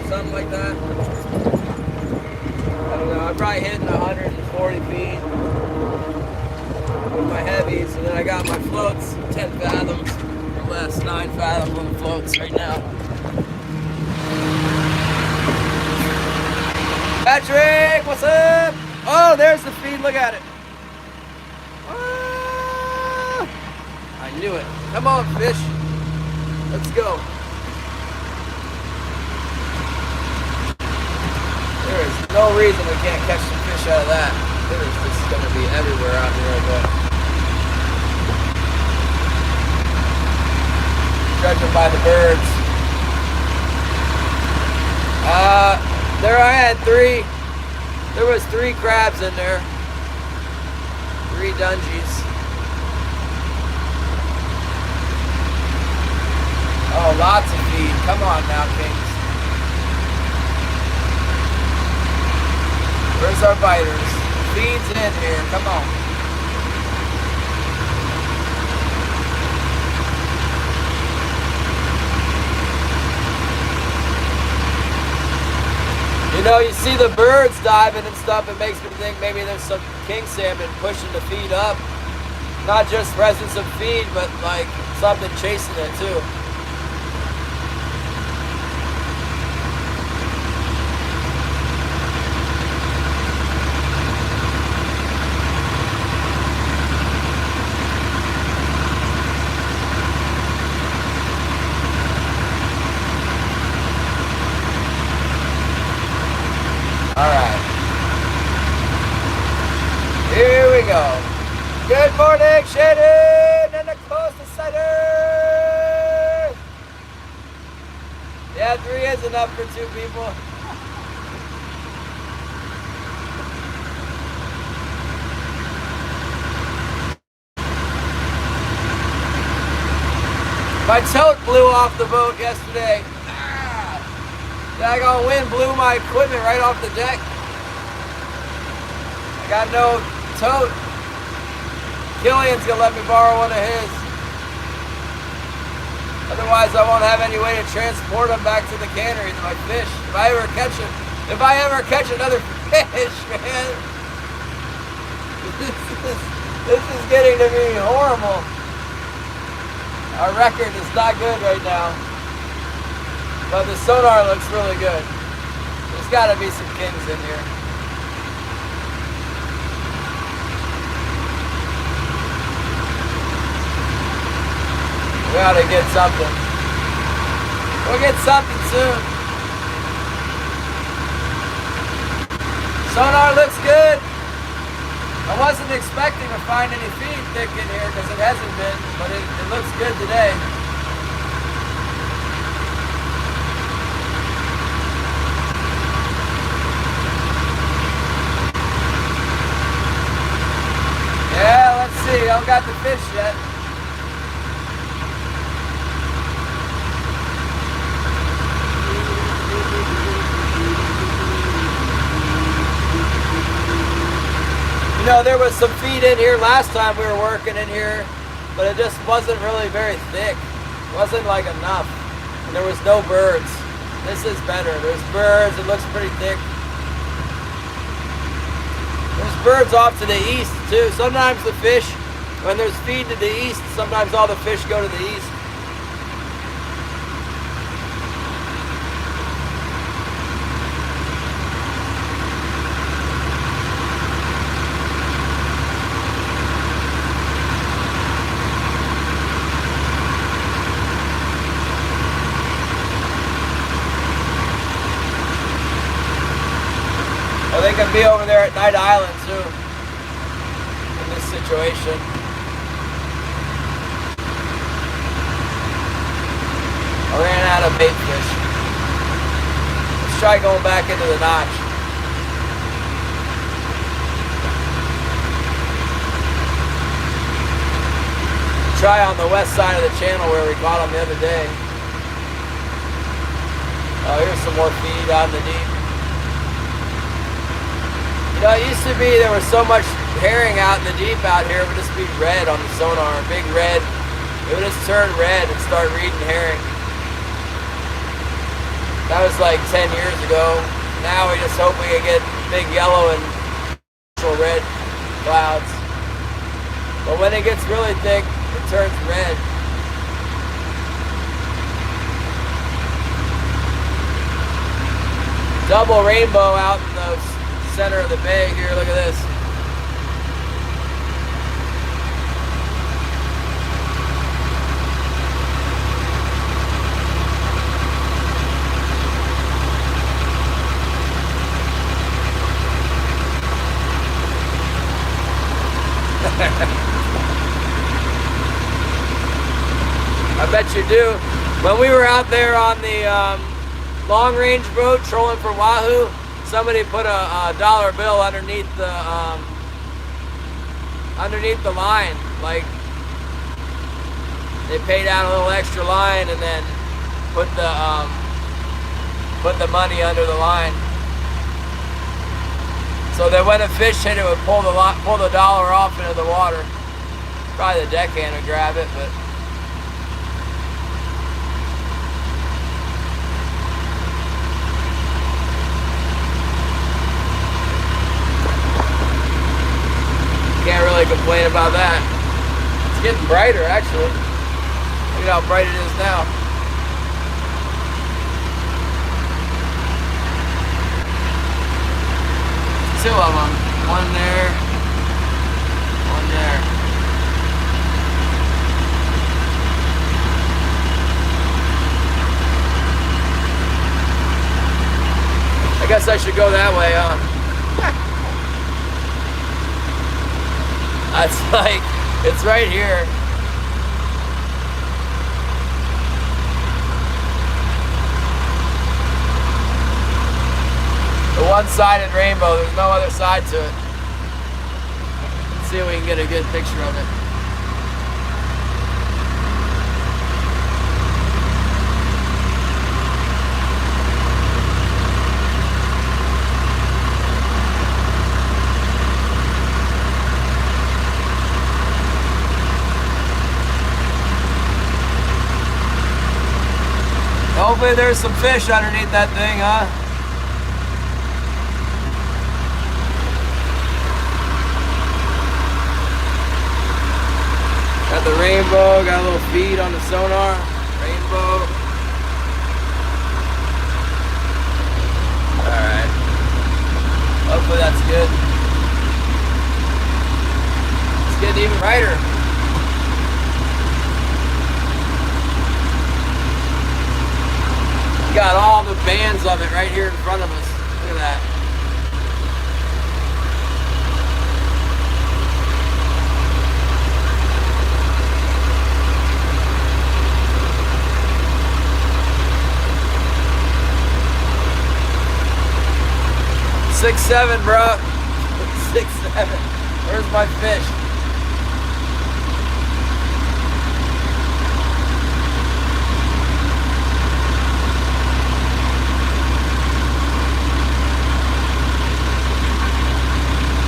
Something like that. I don't know, I'm probably hitting 140 feet with my heavies, and then I got my floats 10 fathoms, or less, 9 fathoms on the floats right now. Patrick, what's up? Oh, there's the feed, look at it. Ah, I knew it. Come on, fish. Let's go. There is no reason we can't catch some fish out of that. There is just going to be everywhere out here, I bet. Judging by the birds. There I had 3. There was 3 crabs in there. 3 dungeons. Oh, lots of feed. Come on now, Kings. Where's our biters? Feed's in here. Come on. You know, you see the birds diving and stuff, it makes me think maybe there's some king salmon pushing the feed up. Not just presence of feed, but like something chasing it too. we go. Good morning, Shannon and the Coastal Cider. Yeah, 3 is enough for 2 people. My tote blew off the boat yesterday. Daggone wind blew my equipment right off the deck. I got no tote. Killian's gonna let me borrow one of his. Otherwise, I won't have any way to transport them back to the cannery to my fish. If I ever catch another fish, man, this is getting to be horrible. Our record is not good right now, but the sonar looks really good. There's got to be some kings in here. We ought to get something. We'll get something soon. Sonar looks good. I wasn't expecting to find any feed thick in here because it hasn't been, but it looks good today. Yeah, let's see. I don't got the fish yet. You know, there was some feed in here last time we were working in here, but it just wasn't really very thick. It wasn't like enough. And there was no birds. This is better. There's birds. It looks pretty thick. There's birds off to the east too. Sometimes the fish, when there's feed to the east, sometimes all the fish go to the east. Well, they can be over there at Night Island too, in this situation. I ran out of bait fish. Let's try going back into the notch. Try on the west side of the channel where we caught them the other day. Oh, here's some more feed out in the deep. You know, it used to be there was so much herring out in the deep out here, it would just be red on the sonar, big red. It would just turn red and start reading herring. That was like 10 years ago. Now we just hope we can get big yellow and red clouds. But when it gets really thick, it turns red. Double rainbow out in the center of the bay here. Look at this. I bet you do. When we were out there on the long range boat trolling for wahoo, somebody put a dollar bill underneath the line. Like, they paid out a little extra line and then put the money under the line. So that when a fish hit it, would pull the dollar off into the water. Probably the deckhand would grab it, but. Can't really complain about that. It's getting brighter, actually. Look at how bright it is now. Two of them. One there. One there. I guess I should go that way, huh? It's like, it's right here. The one-sided rainbow, there's no other side to it. Let's see if we can get a good picture of it. Hopefully there's some fish underneath that thing, huh? Got the rainbow, got a little feed on the sonar. Rainbow. Alright. Hopefully that's good. It's getting even brighter. Got all the bands of it right here in front of us. Look at that. Six, 7, bro. 6, 7. Where's my fish?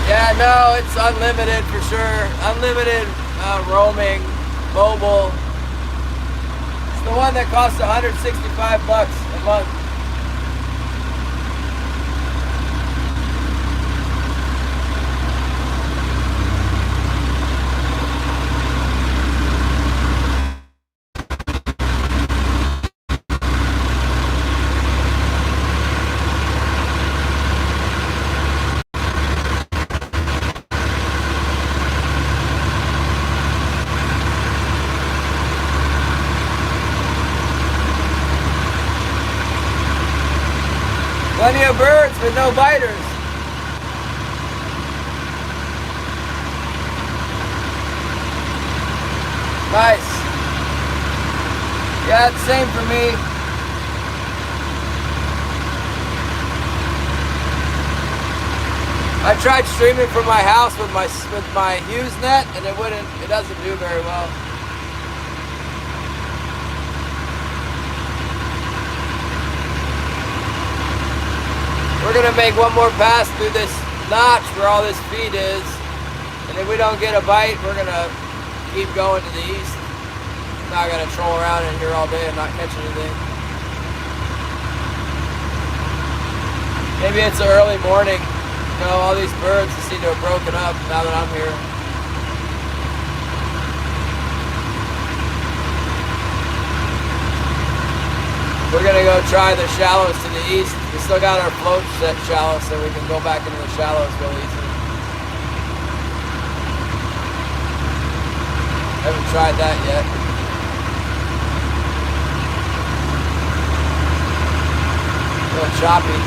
Yeah, no, it's unlimited for sure. Unlimited roaming, mobile. It's the one that costs $165 a month. Plenty of birds, but no biters. Nice. Yeah, it's same for me. I tried streaming from my house with my Hughes net, and it doesn't do very well. We're gonna make one more pass through this notch where all this feed is, and if we don't get a bite, we're gonna keep going to the east. I'm not gonna troll around in here all day and not catch anything. Maybe it's an early morning. You know, all these birds seem to have broken up now that I'm here. We're gonna go try the shallows to the east. We still got our float set shallow, so we can go back into the shallows real easy. Haven't tried that yet. A little choppy.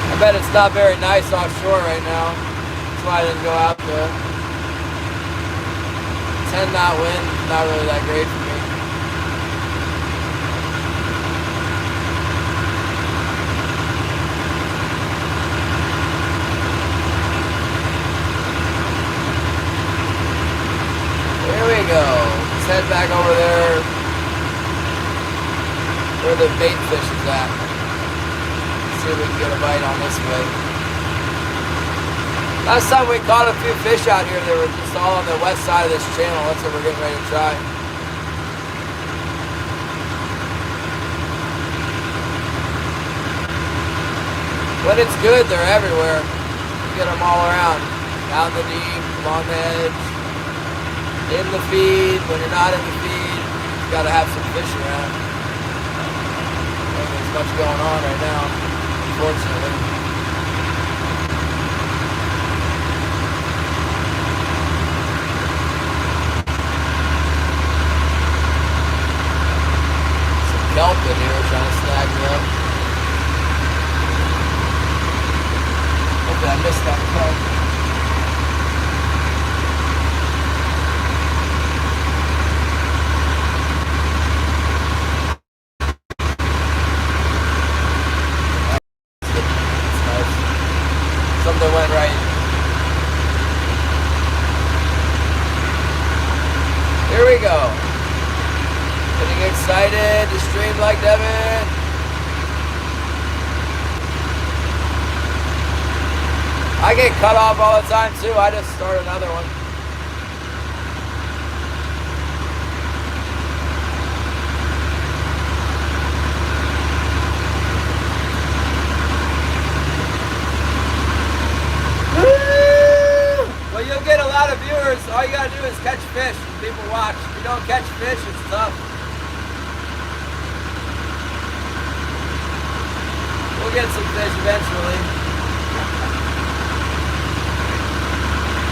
I bet it's not very nice offshore right now. That's why I didn't go out there. 10 knot wind, not really that great for me. Here we go. Let's head back over there where the bait fish is at. See if we can get a bite on this way. Last time we caught a few fish out here, they were just all on the west side of this channel. That's what we're getting ready to try. When it's good, they're everywhere. You get them all around. Out in the deep, along the edge, in the feed. When you're not in the feed, you gotta have some fish around. There's much going on right now, unfortunately. kelp in here trying to snag me up. Hopefully I missed that kelp. That's nice. Something went right. Here we go. Getting excited to stream like Devin. I get cut off all the time too. I just start another one. Well, you'll get a lot of viewers. All you gotta do is catch fish. People watch. If you don't catch fish, it's tough. We'll get some fish eventually.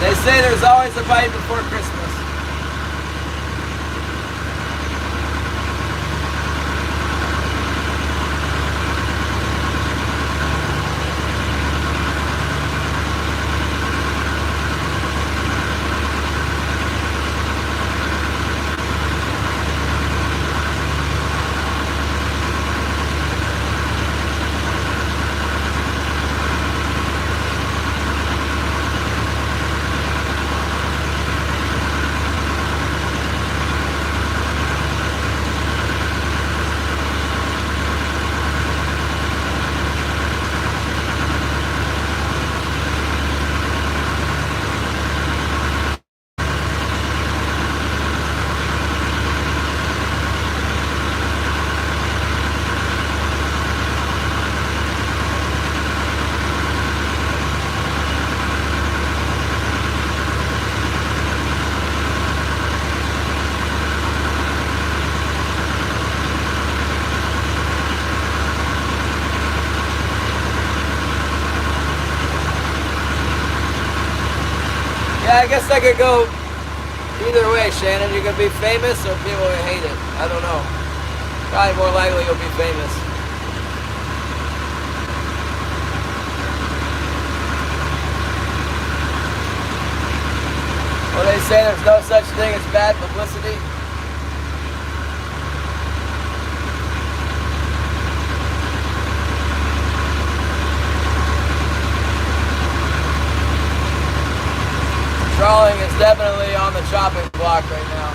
They say there's always a bite before Christmas. Yeah, I guess I could go either way, Shannon. You could be famous or people would hate it. I don't know. Probably more likely you'll be famous. Well, they say there's no such thing as bad publicity. Trawling is definitely on the chopping block right now.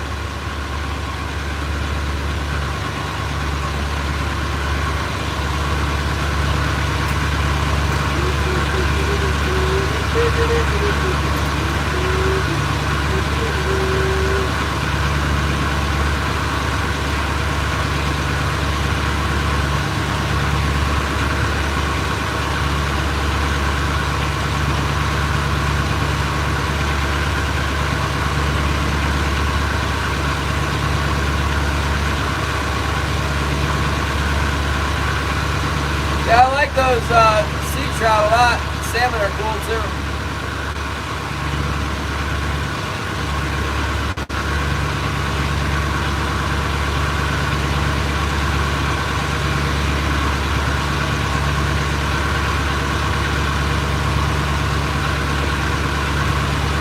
Yeah, I like those sea trout a lot. Salmon are cool too.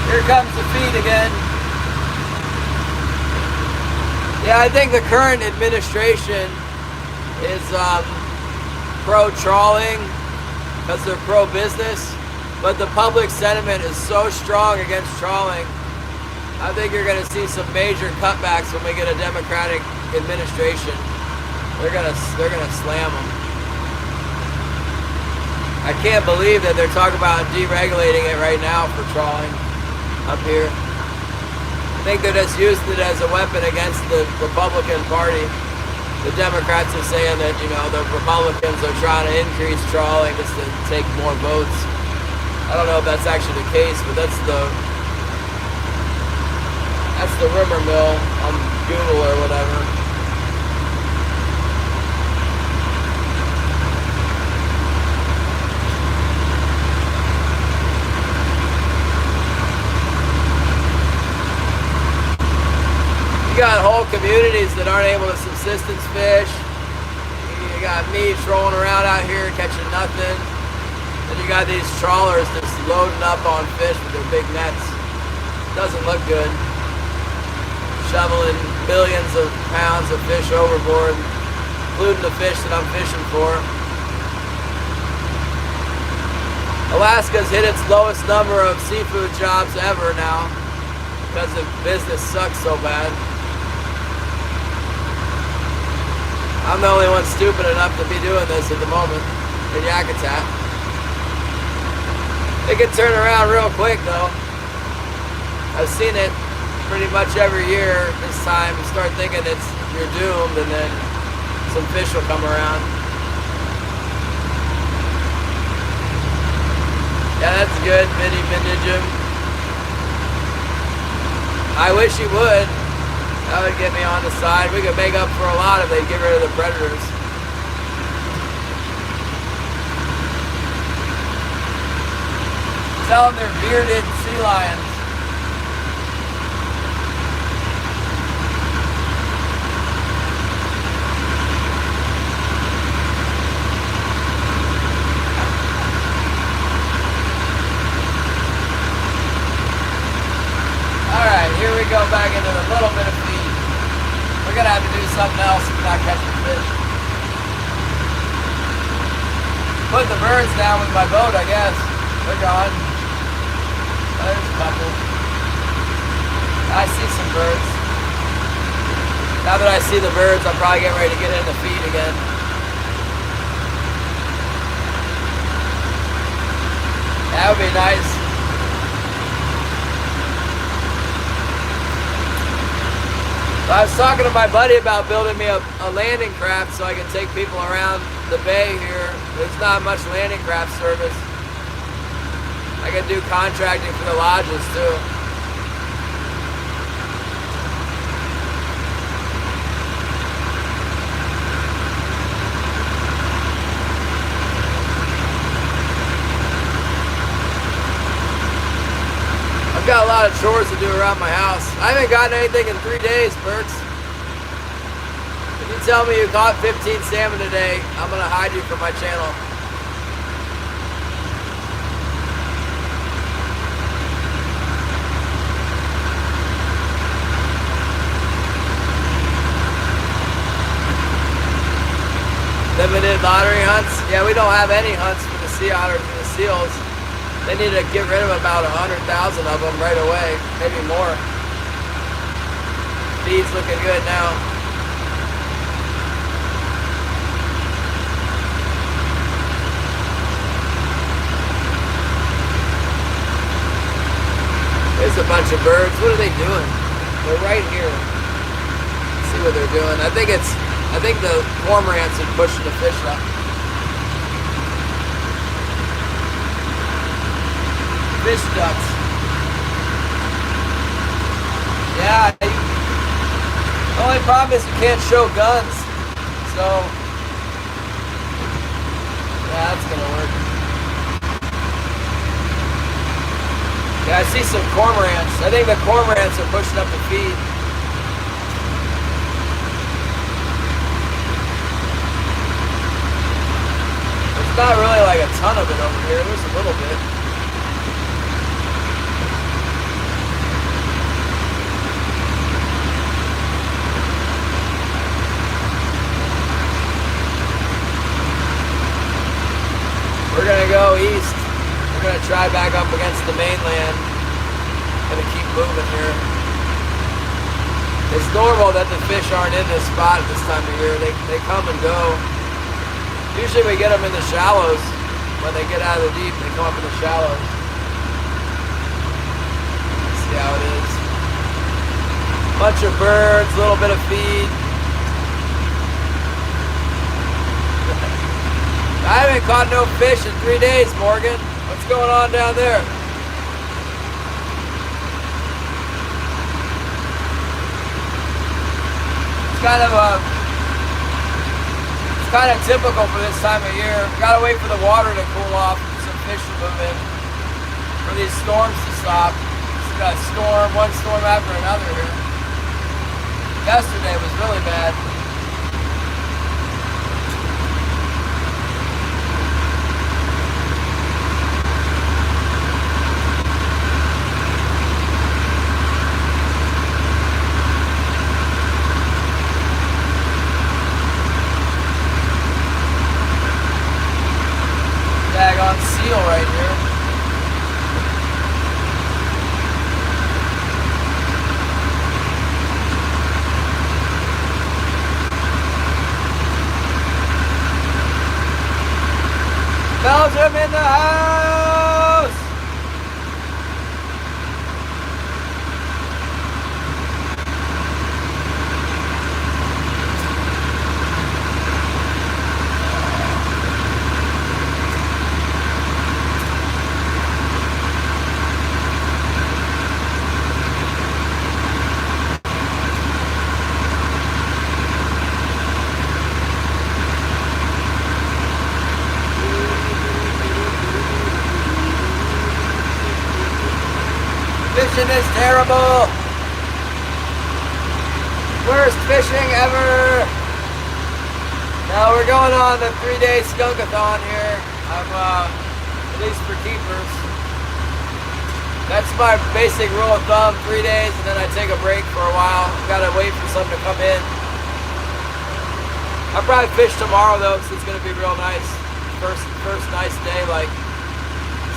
Here comes the feed again. Yeah, I think the current administration is pro-trawling because they're pro-business, but the public sentiment is so strong against trawling. I think you're going to see some major cutbacks when we get a Democratic administration. They're gonna slam them. I can't believe that they're talking about deregulating it right now for trawling up here. I think they're just using it as a weapon against the Republican Party. The Democrats are saying that, you know, the Republicans are trying to increase trawling just to take more votes. I don't know if that's actually the case, but that's the rumor mill on Google or whatever. You got whole communities that aren't able to subsistence fish. got me trolling around out here catching nothing. And you got these trawlers just loading up on fish with their big nets. Doesn't look good. Shoveling millions of pounds of fish overboard, including the fish that I'm fishing for. Alaska's hit its lowest number of seafood jobs ever now because the business sucks so bad. I'm the only one stupid enough to be doing this at the moment in Yakutat. It can turn around real quick though. I've seen it pretty much every year. This time you start thinking you're doomed, and then some fish will come around. Yeah, that's good, mini vintage. I wish he would. That would get me on the side. We could make up for a lot if they get rid of the predators. Tell them they're bearded sea lions. Alright, here we go back into a little bit of feed. We're gonna have to do something else if we're not catching fish. Put the birds down with my boat, I guess. They're gone. There's a couple. I see some birds. Now that I see the birds, I'm probably getting ready to get in the feed again. That would be nice. I was talking to my buddy about building me a landing craft so I can take people around the bay here. There's not much landing craft service. I can do contracting for the lodges too. I've got a lot of chores to do around my house. I haven't gotten anything in 3 days, Burks. If you tell me you caught 15 salmon today, I'm gonna hide you from my channel. Limited lottery hunts? Yeah, we don't have any hunts for the sea otters and the seals. They need to get rid of about 100,000 of them right away, maybe more. Feed's looking good now. There's a bunch of birds. What are they doing? They're right here. Let's see what they're doing. I think the cormorants are pushing the fish up. Fish ducks. Yeah. The only problem is you can't show guns. So, yeah, that's gonna work. Yeah, I see some cormorants. I think the cormorants are pushing up the feed. There's not really like a ton of it over here. There's a little bit. We're gonna go east. We're gonna try back up against the mainland. Gonna keep moving here. It's normal that the fish aren't in this spot at this time of year. They come and go. Usually we get them in the shallows. When they get out of the deep, they come up in the shallows. Let's see how it is. Bunch of birds, a little bit of feed. I haven't caught no fish in 3 days, Morgan. What's going on down there? It's kind of typical for this time of year. Gotta wait for the water to cool off, for some fish to move in, for these storms to stop. It's got a storm, one storm after another here. Yesterday was really bad. seal right here. Belgium in the house! Fishing is terrible. Worst fishing ever. Now we're going on the 3-day skunkathon here. I'm at least for keepers. That's my basic rule of thumb, 3 days, and then I take a break for a while. Gotta wait for something to come in. I'll probably fish tomorrow though, because it's gonna be real nice. First nice day, like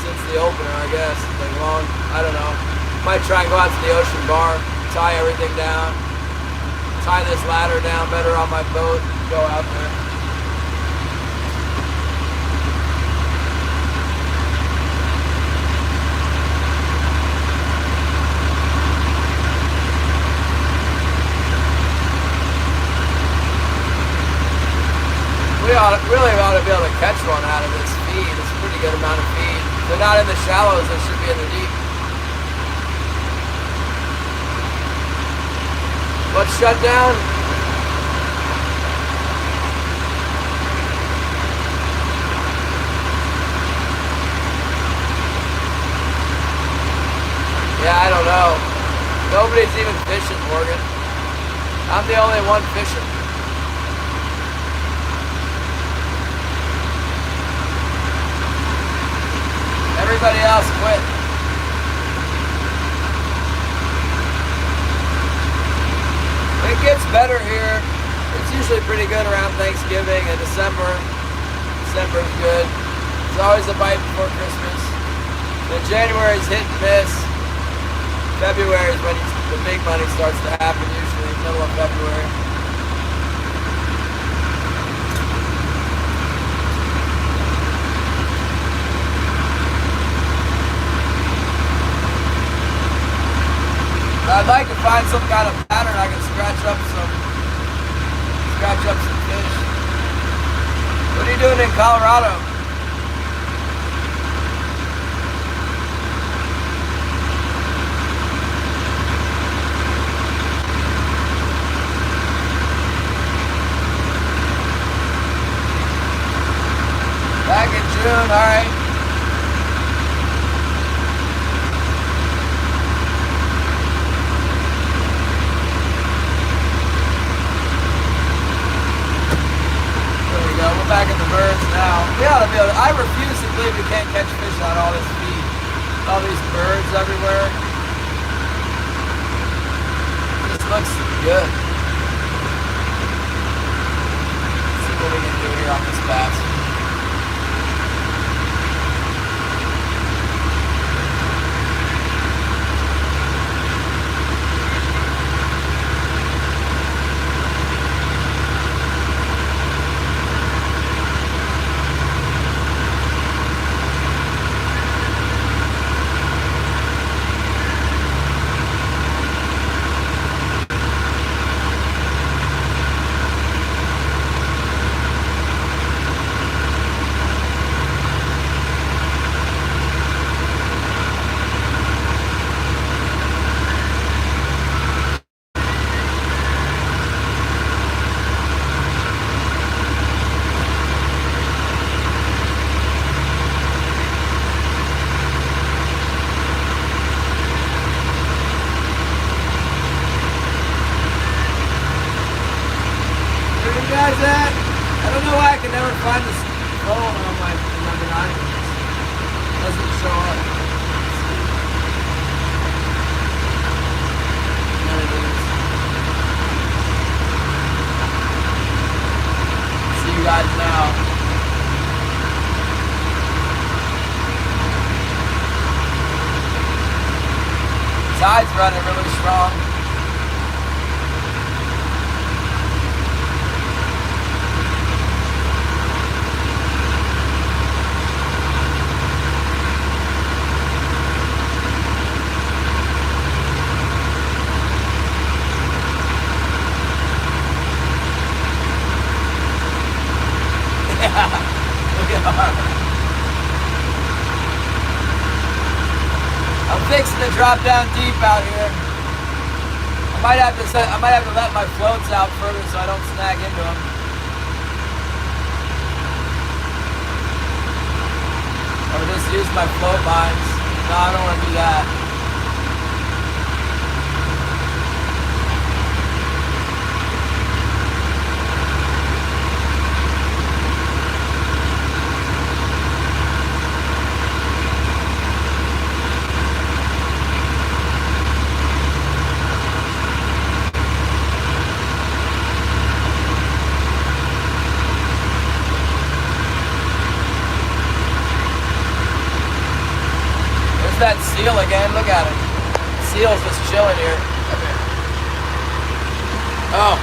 since the opener, I guess. Like long, I don't know. Might try and go out to the ocean bar, tie everything down, tie this ladder down better on my boat, go out there. We really ought to be able to catch one out of this feed. It's a pretty good amount of feed. If they're not in the shallows, they should be in the deep. What's shut down? Yeah, I don't know. Nobody's even fishing, Morgan. I'm the only one fishing. Everybody else quit. It gets better here. It's usually pretty good around Thanksgiving and December. December's good. There's always a bite before Christmas. Then January's hit and miss. February is when the big money starts to happen, usually middle of February. I'd like to find some kind of pattern I can scratch up some fish. What are you doing in Colorado? Back in June, all right. We're back in the birds now. We ought to be able to, I refuse to believe we can't catch fish on all this feed. All these birds everywhere. This looks good. Let's see what we can do here on this bass. Guys at? I don't know why I can never find this phone on my binoculars. It doesn't show up. There it is. See you guys now. tide's running really strong. Look at our. I'm fixing to drop down deep out here. I might have to let my floats out further so I don't snag into them. Or just use my float lines. No, I don't want to do that. That seal again, look at it. The seal's just chilling here. Oh.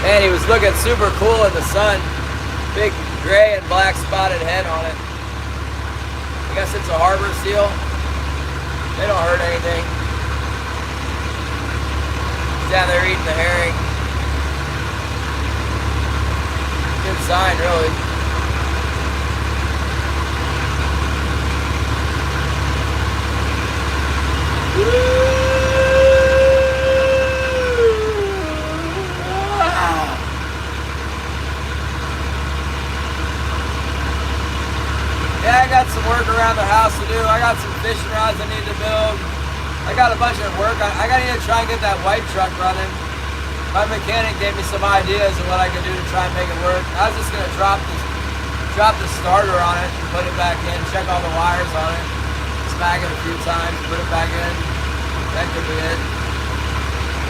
Man, he was looking super cool in the sun. Big gray and black spotted head on it. I guess it's a harbor seal. They don't hurt anything. He's down there eating the herring. Good sign, really. Yeah, I got some work around the house to do. I got some fishing rods I need to build. I got a bunch of work. I need to try and get that white truck running. My mechanic gave me some ideas of what I could do to try and make it work. I was just gonna drop the starter on it and put it back in, check all the wires on it, smack it a few times, put it back in. That could be it.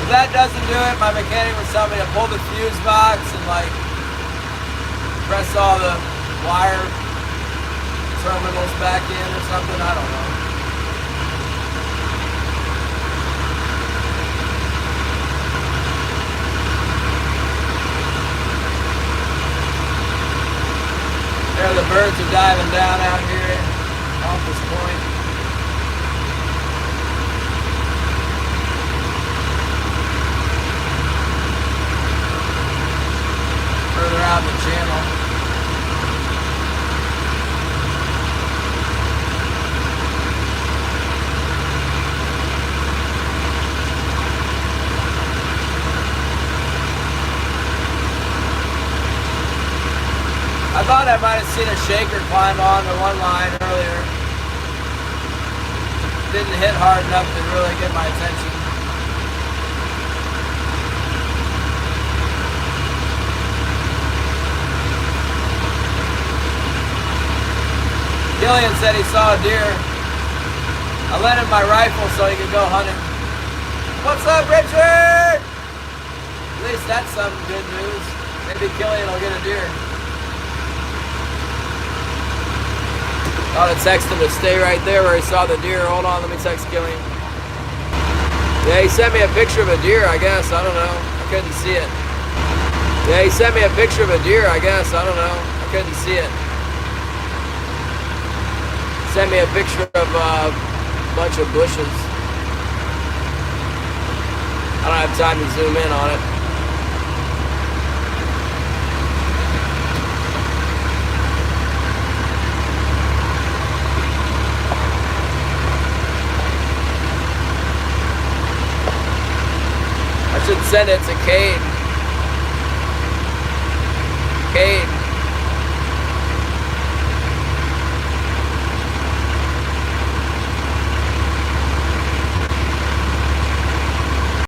If that doesn't do it, my mechanic was telling me to pull the fuse box and like press all the wire terminals back in or something. I don't know. There the birds are diving down out here off this point. Further out in the channel. I thought I might have seen a shaker climb on the one line earlier. Didn't hit hard enough to really get my attention. Gillian said he saw a deer. I lent him my rifle so he could go hunting. What's up, Richard? At least that's some good news. Maybe Gillian will get a deer. Ought to text him to stay right there where he saw the deer. Hold on, let me text Gillian. Yeah, he sent me a picture of a deer, I guess. I don't know. I couldn't see it. Yeah, he sent me a picture of a deer, I guess. I don't know. I couldn't see it. Sent me a picture of a bunch of bushes. I don't have time to zoom in on it. I should send it to Cade. Cade.